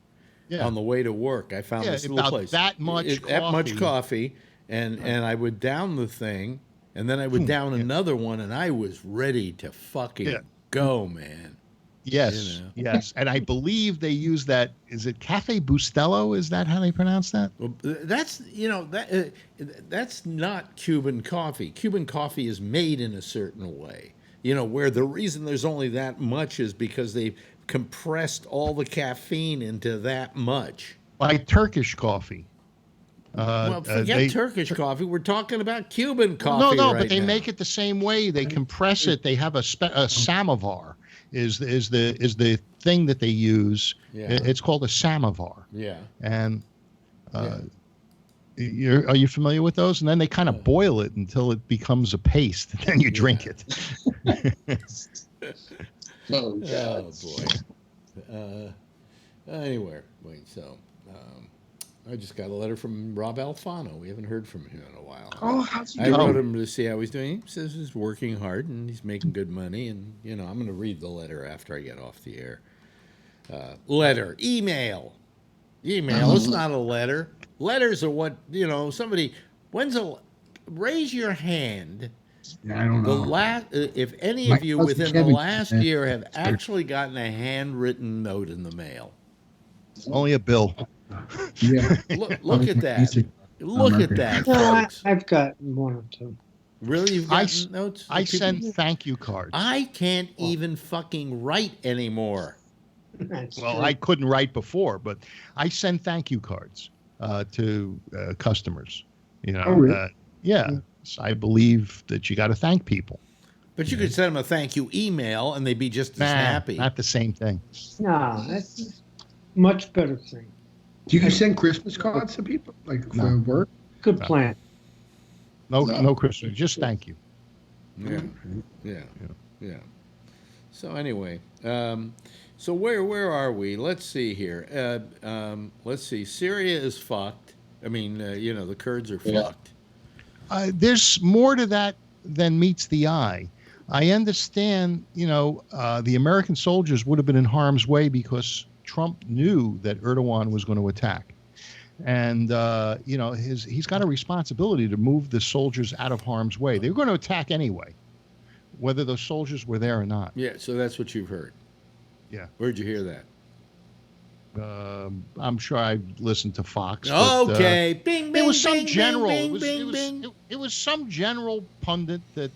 Yeah. On the way to work, I found this little place. That much coffee, and I would down the thing, and then I would down another one, and I was ready to fucking go, man. Yes, yes, and I believe they use that. Is it Cafe Bustelo? Is that how they pronounce that? Well, that's not Cuban coffee. Cuban coffee is made in a certain way. Where the reason there's only that much is because they've compressed all the caffeine into that much. Like Turkish coffee. Forget Turkish coffee. We're talking about Cuban coffee. No, but they make it the same way. They compress it. They have a samovar. Is the thing that they use? Yeah. It's called a samovar. Yeah. And are you familiar with those? And then they kind of boil it until it becomes a paste, and then you drink it. Oh boy. Anyway, I just got a letter from Rob Alfano. We haven't heard from him in a while. Oh, how's he doing? I wrote him to see how he's doing. He says he's working hard and he's making good money. And, I'm going to read the letter after I get off the air. Email. It's not a letter. Letters are what, somebody, raise your hand. Yeah, I don't know. If any of you within the last year have actually gotten a handwritten note in the mail. Only a bill. Yeah. Look at that. Look at that, folks. I've gotten one or two. Really? You've gotten notes? I send thank you cards. I can't even fucking write anymore. Well, I couldn't write before, but I send thank you cards to customers. Oh, really? Yeah. I believe that you got to thank people. But you could send them a thank you email and they'd be just as happy. Not the same thing. No, that's a much better thing. Do you send Christmas cards to people, for work? Good plan. No Christmas. Just thank you. Yeah. So anyway, so where are we? Let's see here. Let's see. Syria is fucked. I mean, the Kurds are fucked. There's more to that than meets the eye. I understand, the American soldiers would have been in harm's way because Trump knew that Erdogan was going to attack. And, he's got a responsibility to move the soldiers out of harm's way. They were going to attack anyway, whether those soldiers were there or not. Yeah, so that's what you've heard. Yeah. Where'd you hear that? I'm sure I listened to Fox. Okay, but, bing, bing, it was some bing, general. bing, It bing, was bing. it was some general pundit that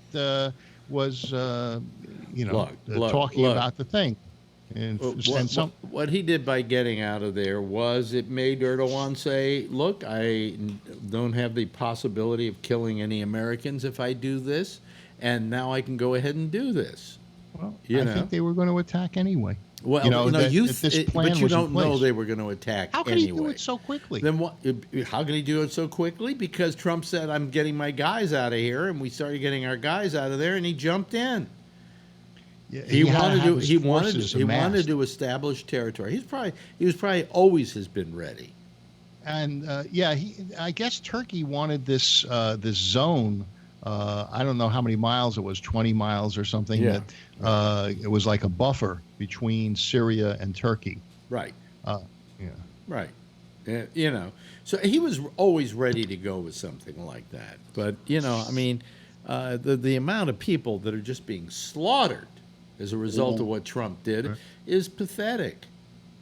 was talking about the thing. And what he did by getting out of there was it made Erdogan say, look, I don't have the possibility of killing any Americans if I do this, and now I can go ahead and do this. Well, I think they were going to attack anyway. Well, but you don't know they were going to attack anyway. How can he do it so quickly? Then what? How can he do it so quickly? Because Trump said, I'm getting my guys out of here, and we started getting our guys out of there, and he jumped in. Yeah, he wanted to establish territory. He was probably always has been ready. And I guess Turkey wanted this zone. I don't know how many miles it was, 20 miles or something. Yeah. That it was like a buffer between Syria and Turkey. Right. Right. So he was always ready to go with something like that. But the amount of people that are just being slaughtered as a result of what Trump did is pathetic.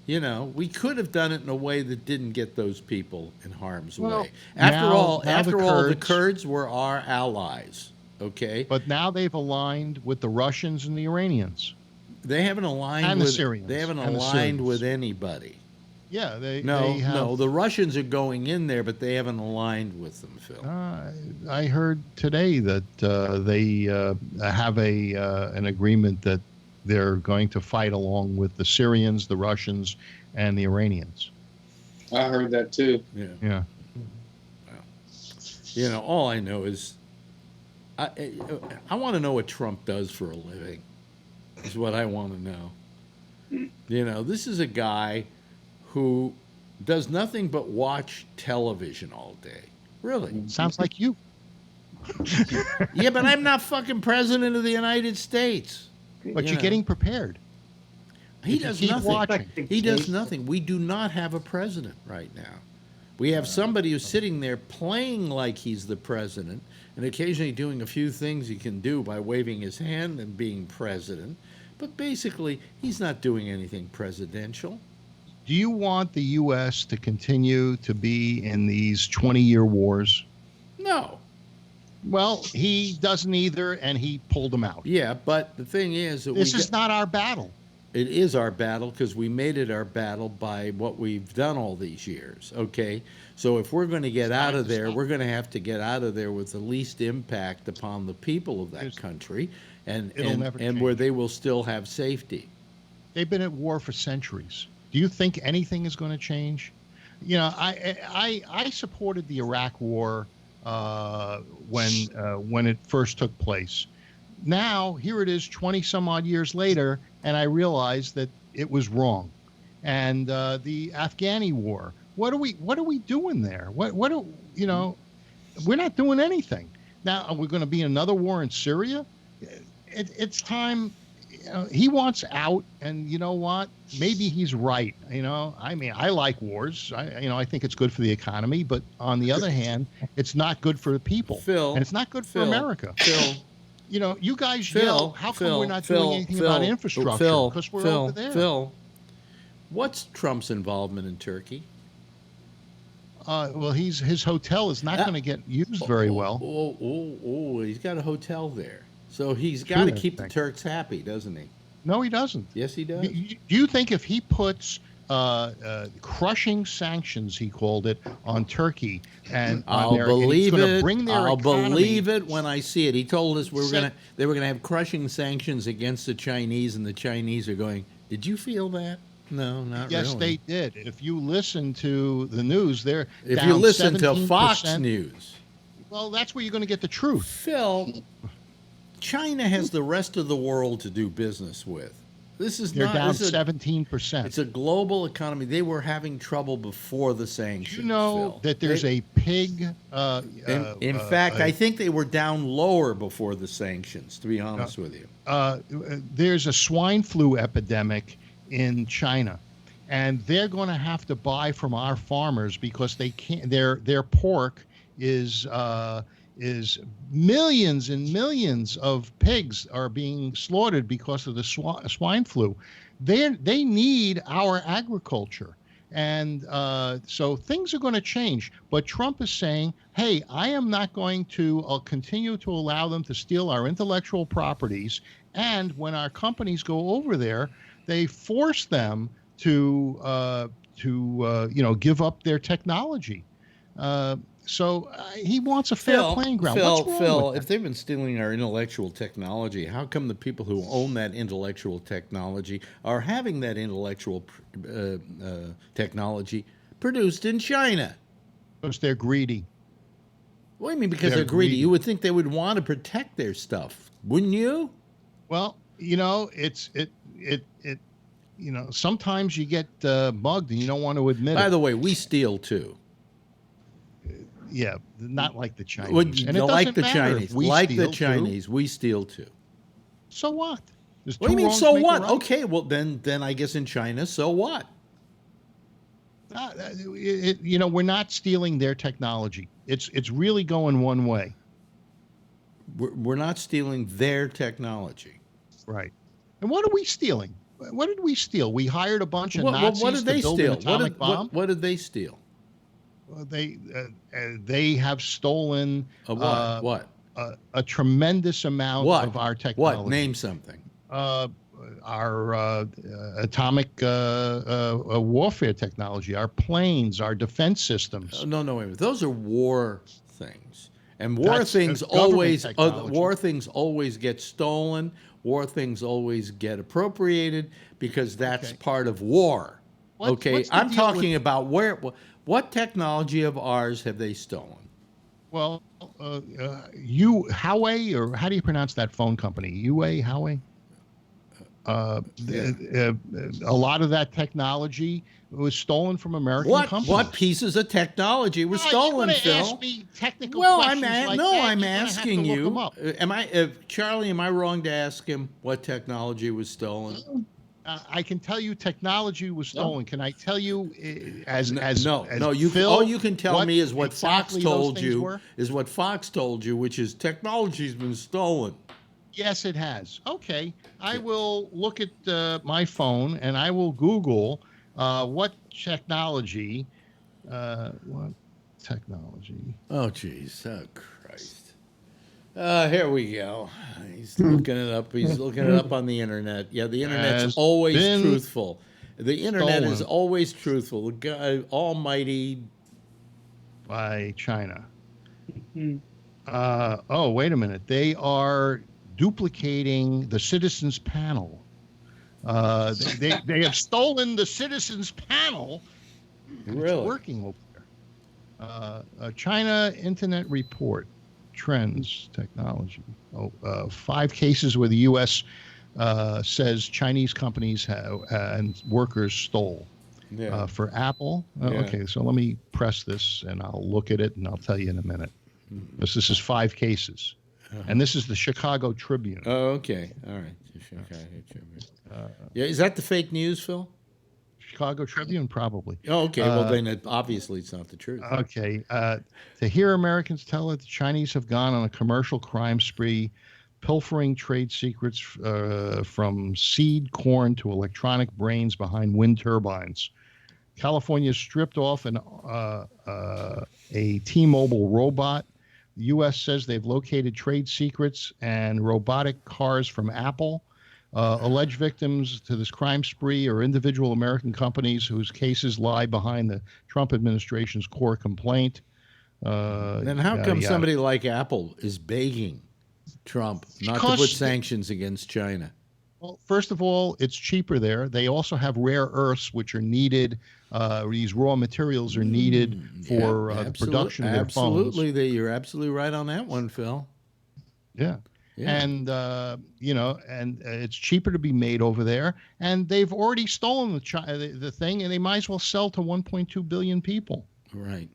We could have done it in a way that didn't get those people in harm's way. After all, the Kurds were our allies, okay? But now they've aligned with the Russians and the Iranians. They haven't aligned with the Syrians. They haven't aligned with anybody. Yeah, No, the Russians are going in there, but they haven't aligned with them, Phil. I heard today that they have an agreement that they're going to fight along with the Syrians, the Russians, and the Iranians. I heard that too. Yeah. Well, all I know is I want to know what Trump does for a living. Is what I want to know. This is a guy who does nothing but watch television all day. Really. Sounds like you. Yeah, but I'm not fucking president of the United States. But you're getting prepared. He does nothing. He does nothing. We do not have a president right now. We have somebody who's sitting there playing like he's the president and occasionally doing a few things he can do by waving his hand and being president. But basically, he's not doing anything presidential. Do you want the U.S. to continue to be in these 20-year wars? No. Well, he doesn't either, and he pulled them out. Yeah, but the thing is... This is not our battle. It is our battle because we made it our battle by what we've done all these years, okay? So if we're going to get out of there, we're going to have to get out of there with the least impact upon the people of that country and where they will still have safety. They've been at war for centuries. Do you think anything is going to change? I supported the Iraq War when it first took place. Now, here it is 20 some odd years later, and I realize that it was wrong. And the Afghani war, what are we doing there? We're not doing anything. Now, are we going to be in another war in Syria? It's time. He wants out, and you know what? Maybe he's right. I like wars. I think it's good for the economy, but on the other hand, it's not good for the people. Phil, and it's not good for America. Phil, you guys yell, how come we're not doing anything about infrastructure? Because we're over there. Phil, what's Trump's involvement in Turkey? Well, his hotel is not going to get used very well. He's got a hotel there. So he's got to keep the Turks happy, doesn't he? No, he doesn't. Yes, he does. Do you think if he puts crushing sanctions, he called it, on Turkey and I'll believe it. I'll believe it when I see it. He told us they were gonna have crushing sanctions against the Chinese, and the Chinese are going, did you feel that? No, not really. Yes, they did. If you listen to the news, they're if down you listen 17%. To Fox News. Well, that's where you're going to get the truth. Phil, China has the rest of the world to do business with. They're down 17%. It's a global economy. They were having trouble before the sanctions. You know Phil. That there's a pig. In fact, I think they were down lower before the sanctions. To be honest with you, there's a swine flu epidemic in China, and they're going to have to buy from our farmers because they can't. Their pork is millions and millions of pigs are being slaughtered because of the swine flu. They need our agriculture, And so things are going to change. But Trump is saying, hey, I am not going to continue to allow them to steal our intellectual properties. And when our companies go over there, they force them to give up their technology. So he wants a fair playing ground. Phil, if they've been stealing our intellectual technology, how come the people who own that intellectual technology are having that intellectual technology produced in China? Because they're greedy. What do you mean because they're greedy? You would think they would want to protect their stuff, wouldn't you? Well, sometimes you get mugged and you don't want to admit it. By the way, we steal too. Yeah, not like the Chinese. Well, and it like the Chinese. Like the Chinese, we steal too. So what? What do you mean, so what? Right. Okay, well, then I guess in China, so what? We're not stealing their technology. It's really going one way. We're not stealing their technology. Right. And what are we stealing? What did we steal? We hired a bunch of Nazis to build an atomic bomb? What did they steal? They have stolen what? A tremendous amount of our technology. What? Name something. Our atomic warfare technology, our planes, our defense systems. No, wait a minute. Those are war things, and war things always get stolen. War things always get appropriated because that's part of war. I'm talking about what technology of ours have they stolen? Well, Huawei, or how do you pronounce that phone company? Huawei? A lot of that technology was stolen from American companies. What pieces of technology were stolen, Phil? Ask me technical questions I'm asking you. Charlie? Am I wrong to ask him what technology was stolen? I can tell you technology was stolen. Can I tell you all you can tell me is what Fox told you is what Fox told you, which is technology's been stolen. Yes, it has. Okay, I will look at my phone and I will Google what technology. What technology? Oh, geez. Oh, Christ. Here we go. He's looking it up. He's looking it up on the internet. Yeah, the internet's always truthful. The internet is always truthful. The guy, almighty. By China. Wait a minute. They are duplicating the Citizens Panel. They have stolen the Citizens Panel. Really? It's working over there. China Internet Report. Trends, technology. 5 cases where the U.S. Says Chinese companies and workers stole. Yeah. For Apple. Okay, so let me press this and I'll look at it and I'll tell you in a minute. This is 5 cases. And this is the Chicago Tribune. Oh, okay. All right. The Chicago Tribune. Is that the fake news, Phil? Chicago Tribune, probably. Oh, okay. Well, then obviously it's not the truth. Okay. To hear Americans tell it, the Chinese have gone on a commercial crime spree, pilfering trade secrets from seed corn to electronic brains behind wind turbines. California stripped off a T-Mobile robot. The U.S. says they've located trade secrets and robotic cars from Apple. Alleged victims to this crime spree are individual American companies whose cases lie behind the Trump administration's core complaint. Then how come somebody like Apple is begging Trump not to put sanctions against China? Well, first of all, it's cheaper there. They also have rare earths, which are needed. These raw materials are needed for the production of their phones. Absolutely. You're absolutely right on that one, Phil. Yeah. And, and it's cheaper to be made over there. And they've already stolen the thing, and they might as well sell to 1.2 billion people. Right.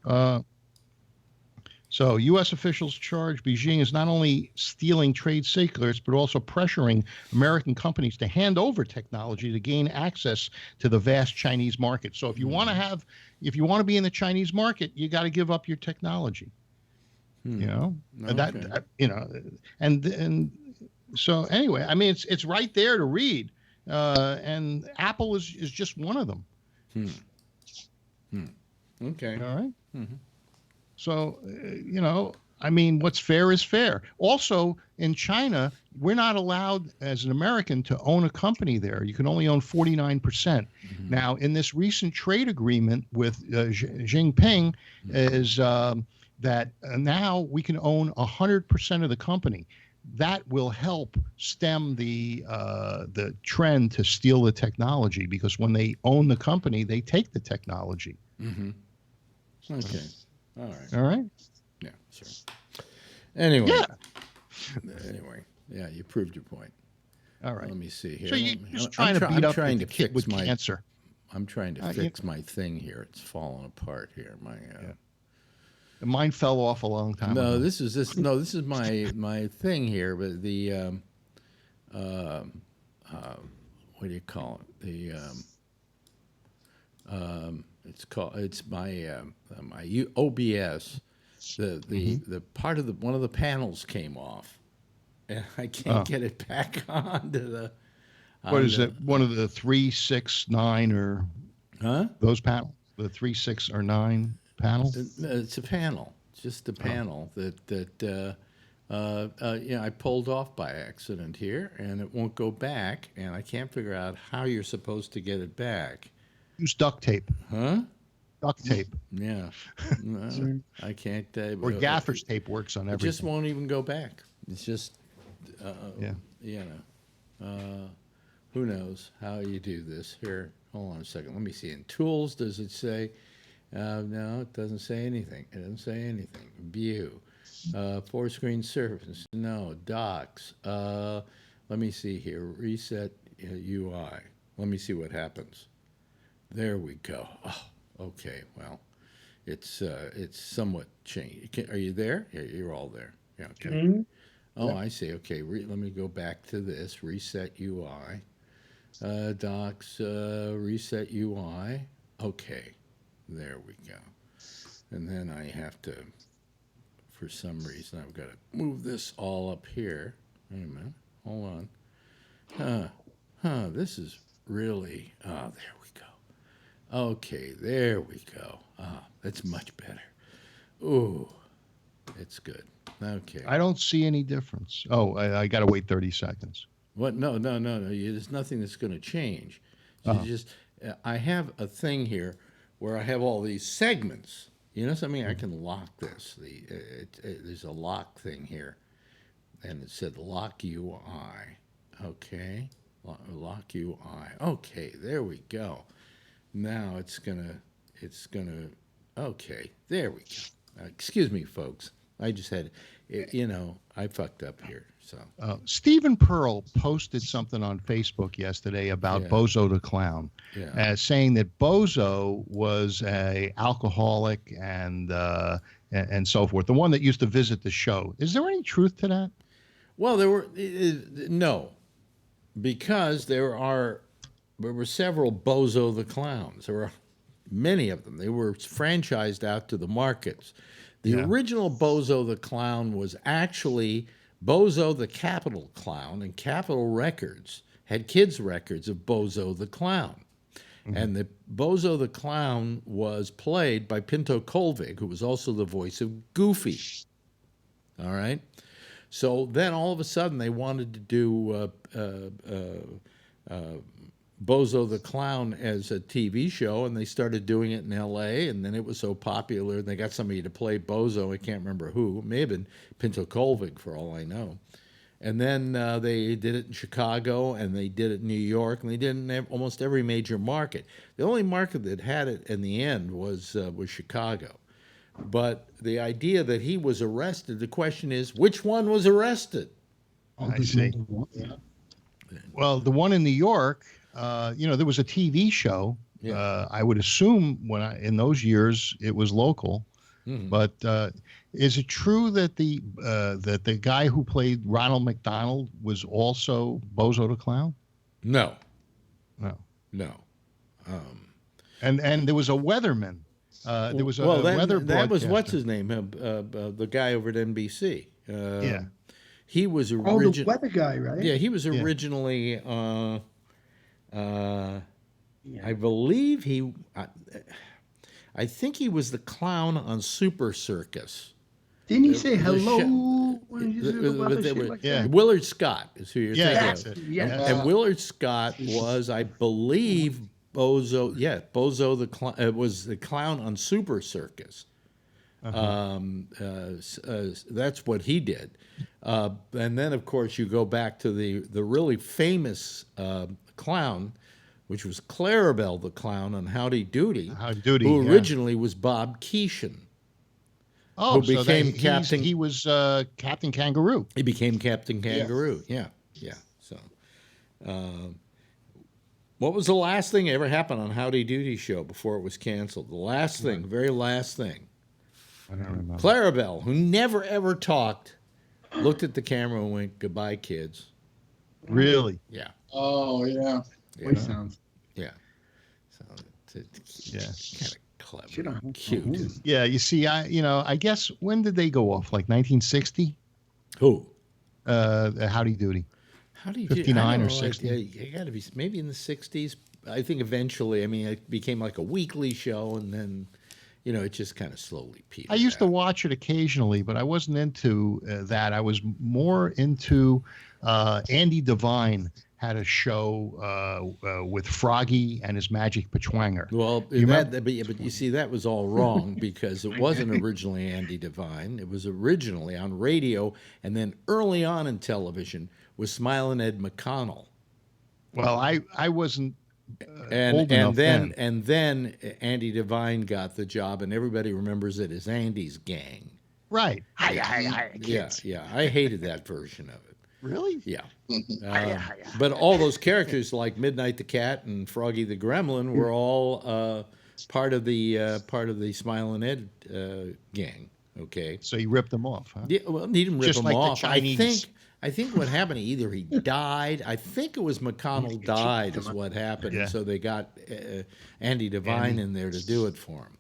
So U.S. officials charge Beijing is not only stealing trade secrets, but also pressuring American companies to hand over technology to gain access to the vast Chinese market. So if you want to be in the Chinese market, you got to give up your technology. And so anyway, I mean, it's right there to read, and Apple is just one of them. Okay. All right. Mm-hmm. So, I mean, what's fair is fair. Also, in China, we're not allowed as an American to own a company there. You can only own 49%. Mm-hmm. Now, in this recent trade agreement with Xi Jinping, is that now we can own 100% of the company. That will help stem the trend to steal the technology, because when they own the company, they take the technology. Mm-hmm. Okay. All right. All right. Yeah, sure. Anyway. Yeah. Anyway. Yeah, you proved your point. All right. Let me see here. So you're just trying to beat up the kid with cancer. I'm trying to fix my thing here. It's falling apart here. Mine fell off a long time ago. This is my thing here, but the what do you call it? It's my OBS. The part of one of the panels came off, and I can't get it back onto the. What is it? One of the 3, 6, 9 or those panels? The 3, 6, or 9 panels? It's a panel. It's just a panel that I pulled off by accident here, and it won't go back, and I can't figure out how you're supposed to get it back. Use duct tape. Huh? Duct tape. Yeah. No, I can't. Or gaffer's tape works on everything. It just won't even go back. It's just, who knows how you do this. Here, hold on a second. Let me see. In Tools, does it say? No, it doesn't say anything. It doesn't say anything. View. Four-screen surface. No. Docs. Let me see here. Reset UI. Let me see what happens. There we go. Oh, okay. Well, it's somewhat changed. Are you there? Yeah, you're all there. Yeah. Okay. Mm-hmm. Oh, yeah. I see. Okay. Let me go back to this. Reset UI. Docs. Reset UI. Okay. There we go. And then I have to, for some reason, I've got to move this all up here. Wait a minute. Hold on. This is really, there we go. Okay, there we go. That's much better. Ooh, it's good. Okay. I don't see any difference. Oh, I got to wait 30 seconds. What? No. There's nothing that's going to change. So I have a thing here where I have all these segments. You know something? I can lock this. There's a lock thing here, and it said lock UI. Okay, lock UI. Okay, there we go. Now it's gonna. Okay, there we go. Excuse me, folks. I just had, I fucked up here. So Stephen Pearl posted something on Facebook yesterday about Bozo the Clown, saying that Bozo was a alcoholic and so forth. The one that used to visit the show. Is there any truth to that? Well, there were no, because there were several Bozo the Clowns. There were many of them. They were franchised out to the markets. The original Bozo the Clown was actually Bozo the Capitol Clown, and Capitol Records had kids' records of Bozo the Clown. Mm-hmm. And the Bozo the Clown was played by Pinto Colvig, who was also the voice of Goofy. All right? So then all of a sudden they wanted to do Bozo the Clown as a TV show, and they started doing it in L.A., and then it was so popular, and they got somebody to play Bozo. I can't remember who. It may have been Pinto Colvig, for all I know. And then they did it in Chicago, and they did it in New York, and they did it in almost every major market. The only market that had it in the end was Chicago. But the idea that he was arrested, the question is, which one was arrested? I see. Well, the one in New York... there was a TV show. Yeah. I would assume in those years it was local, but is it true that the guy who played Ronald McDonald was also Bozo the Clown? No. And there was a weatherman. There was a weather broadcaster. That was what's his name? The guy over at NBC. He was originally the weather guy, right? Yeah, he was originally. I believe I think he was the clown on Super Circus. Didn't he say hello? Willard Scott is who you're thinking of. Yes. And Willard Scott was, I believe, Bozo. Yeah, Bozo was the clown on Super Circus. That's what he did. And then, of course, you go back to the really famous clown, which was Clarabelle the clown on Howdy Doody, who originally was Bob Keeshan. Oh, who became Captain? He was Captain Kangaroo. He became Captain Kangaroo. Yeah. So, what was the last thing that ever happened on Howdy Doody show before it was canceled? The last thing, very last thing. I don't remember. Clarabelle, who never ever talked, looked at the camera and went, "Goodbye, kids." Really? Yeah. Oh yeah. Voice sounds. Yeah. So yeah. Kind of clever, cute. Yeah, you see, I guess when did they go off? Like 1960? Who? Howdy Doody. Howdy 59 or 60? It got to be maybe in the 60s. I think eventually, it became like a weekly show, and then, it just kind of slowly petered I used out. to watch it occasionally, but I wasn't into that. I was more into Andy Devine had a show with Froggy and his magic pachwanger. Well, but you see, that was all wrong because it wasn't originally Andy Devine. It was originally on radio, and then early on in television was Smilin' Ed McConnell. Well, I wasn't and enough then Andy Devine got the job, and everybody remembers it as Andy's Gang. Right. Hi, kids. Yeah. I hated that version of it. Really? Yeah. But all those characters like Midnight the Cat and Froggy the Gremlin were all part of the Smilin' Ed gang. Okay. So you ripped them off, huh? Yeah. Well, he didn't rip Just them like off. the Chinese. I think what happened, either he died. I think it was McConnell died is what happened. Yeah. So they got Andy Devine in there to do it for him.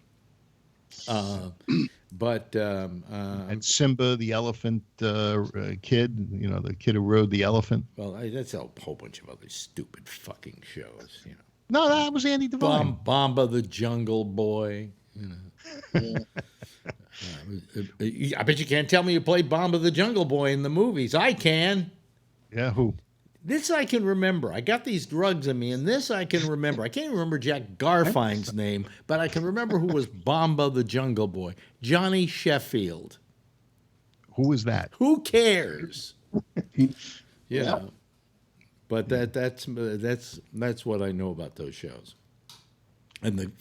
And Simba the elephant kid, the kid who rode the elephant. Well, that's a whole bunch of other stupid fucking shows. No, that was Andy Devine. Bomba the Jungle Boy. I bet you can't tell me you played Bomba the Jungle Boy in the movies. I can. Yeah, who? This I can remember. I got these drugs in me, and this I can remember. I can't remember Jack Garfine's name, but I can remember who was Bomba the Jungle Boy. Johnny Sheffield. Who was that? Who cares? Yeah. But that's what I know about those shows. And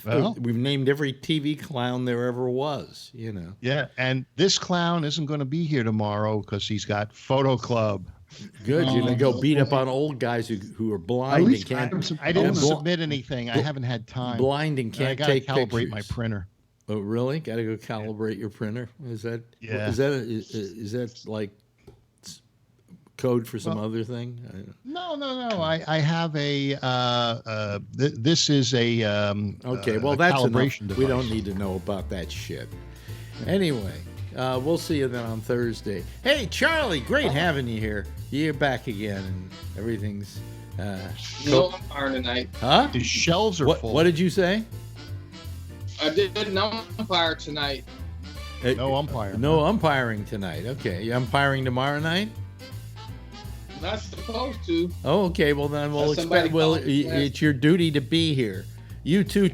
we've named every TV clown there ever was, Yeah, and this clown isn't going to be here tomorrow because he's got photo club. Good, you're gonna go beat up on old guys who are blind and can't. I didn't submit anything. I haven't had time. Blind and can't take pictures. I got to calibrate my printer. Oh, really? Got to go calibrate your printer? Is that? Yeah. Is that like code for some other thing? No. I have a. This is a. Okay. Well, that's calibration enough. device. We don't need to know about that shit. Anyway. We'll see you then on Thursday. Hey, Charlie, great having you here. You're back again, and everything's... no umpire tonight. Huh? The shelves are full. What did you say? I did no umpire tonight. No umpire. No umpiring tonight. Okay. You umpiring tomorrow night? Not supposed to. Oh, okay. Well, then we'll expect... Well, it's your duty to be here. You too,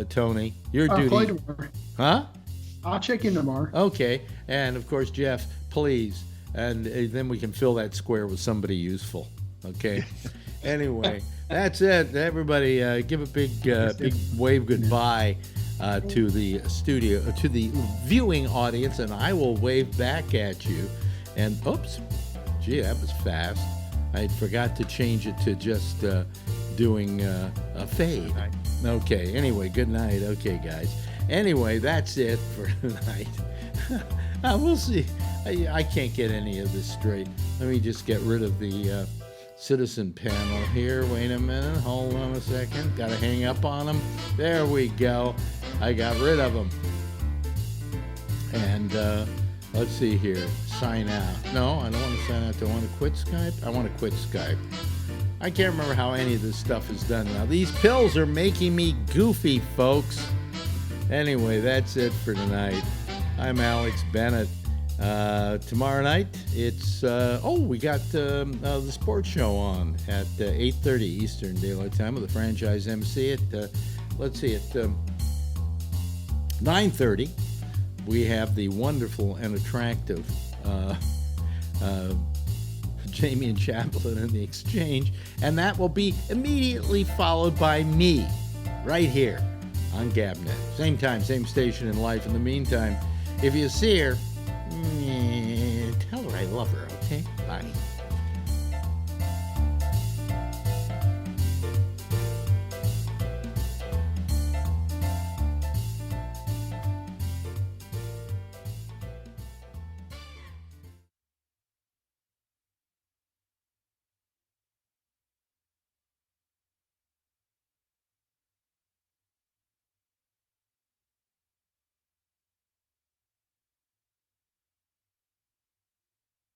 Tony. Your duty... Huh? I'll check in tomorrow. Okay. And, of course, Jeff, please. And then we can fill that square with somebody useful. Okay? Anyway, that's it. Everybody, give a big wave goodbye to the studio, to the viewing audience, and I will wave back at you. And, oops. Gee, that was fast. I forgot to change it to just doing a fade. Okay. Anyway, good night. Okay, guys. Anyway, that's it for tonight. We'll see. I can't get any of this straight. Let me just get rid of the citizen panel here. Wait a minute. Hold on a second. Got to hang up on them. There we go. I got rid of them. And let's see here. Sign out. No, I don't want to sign out. Do I want to quit Skype? I want to quit Skype. I can't remember how any of this stuff is done now. These pills are making me goofy, folks. Anyway, that's it for tonight. I'm Alex Bennett. Tomorrow night, it's we got the sports show on at 8:30 Eastern Daylight Time with the franchise MC at 9:30. We have the wonderful and attractive Jamie and Chaplin in the Exchange, and that will be immediately followed by me right here on Gabnet. Same time, same station in life. In the meantime, if you see her, tell her I love her, okay? Bye.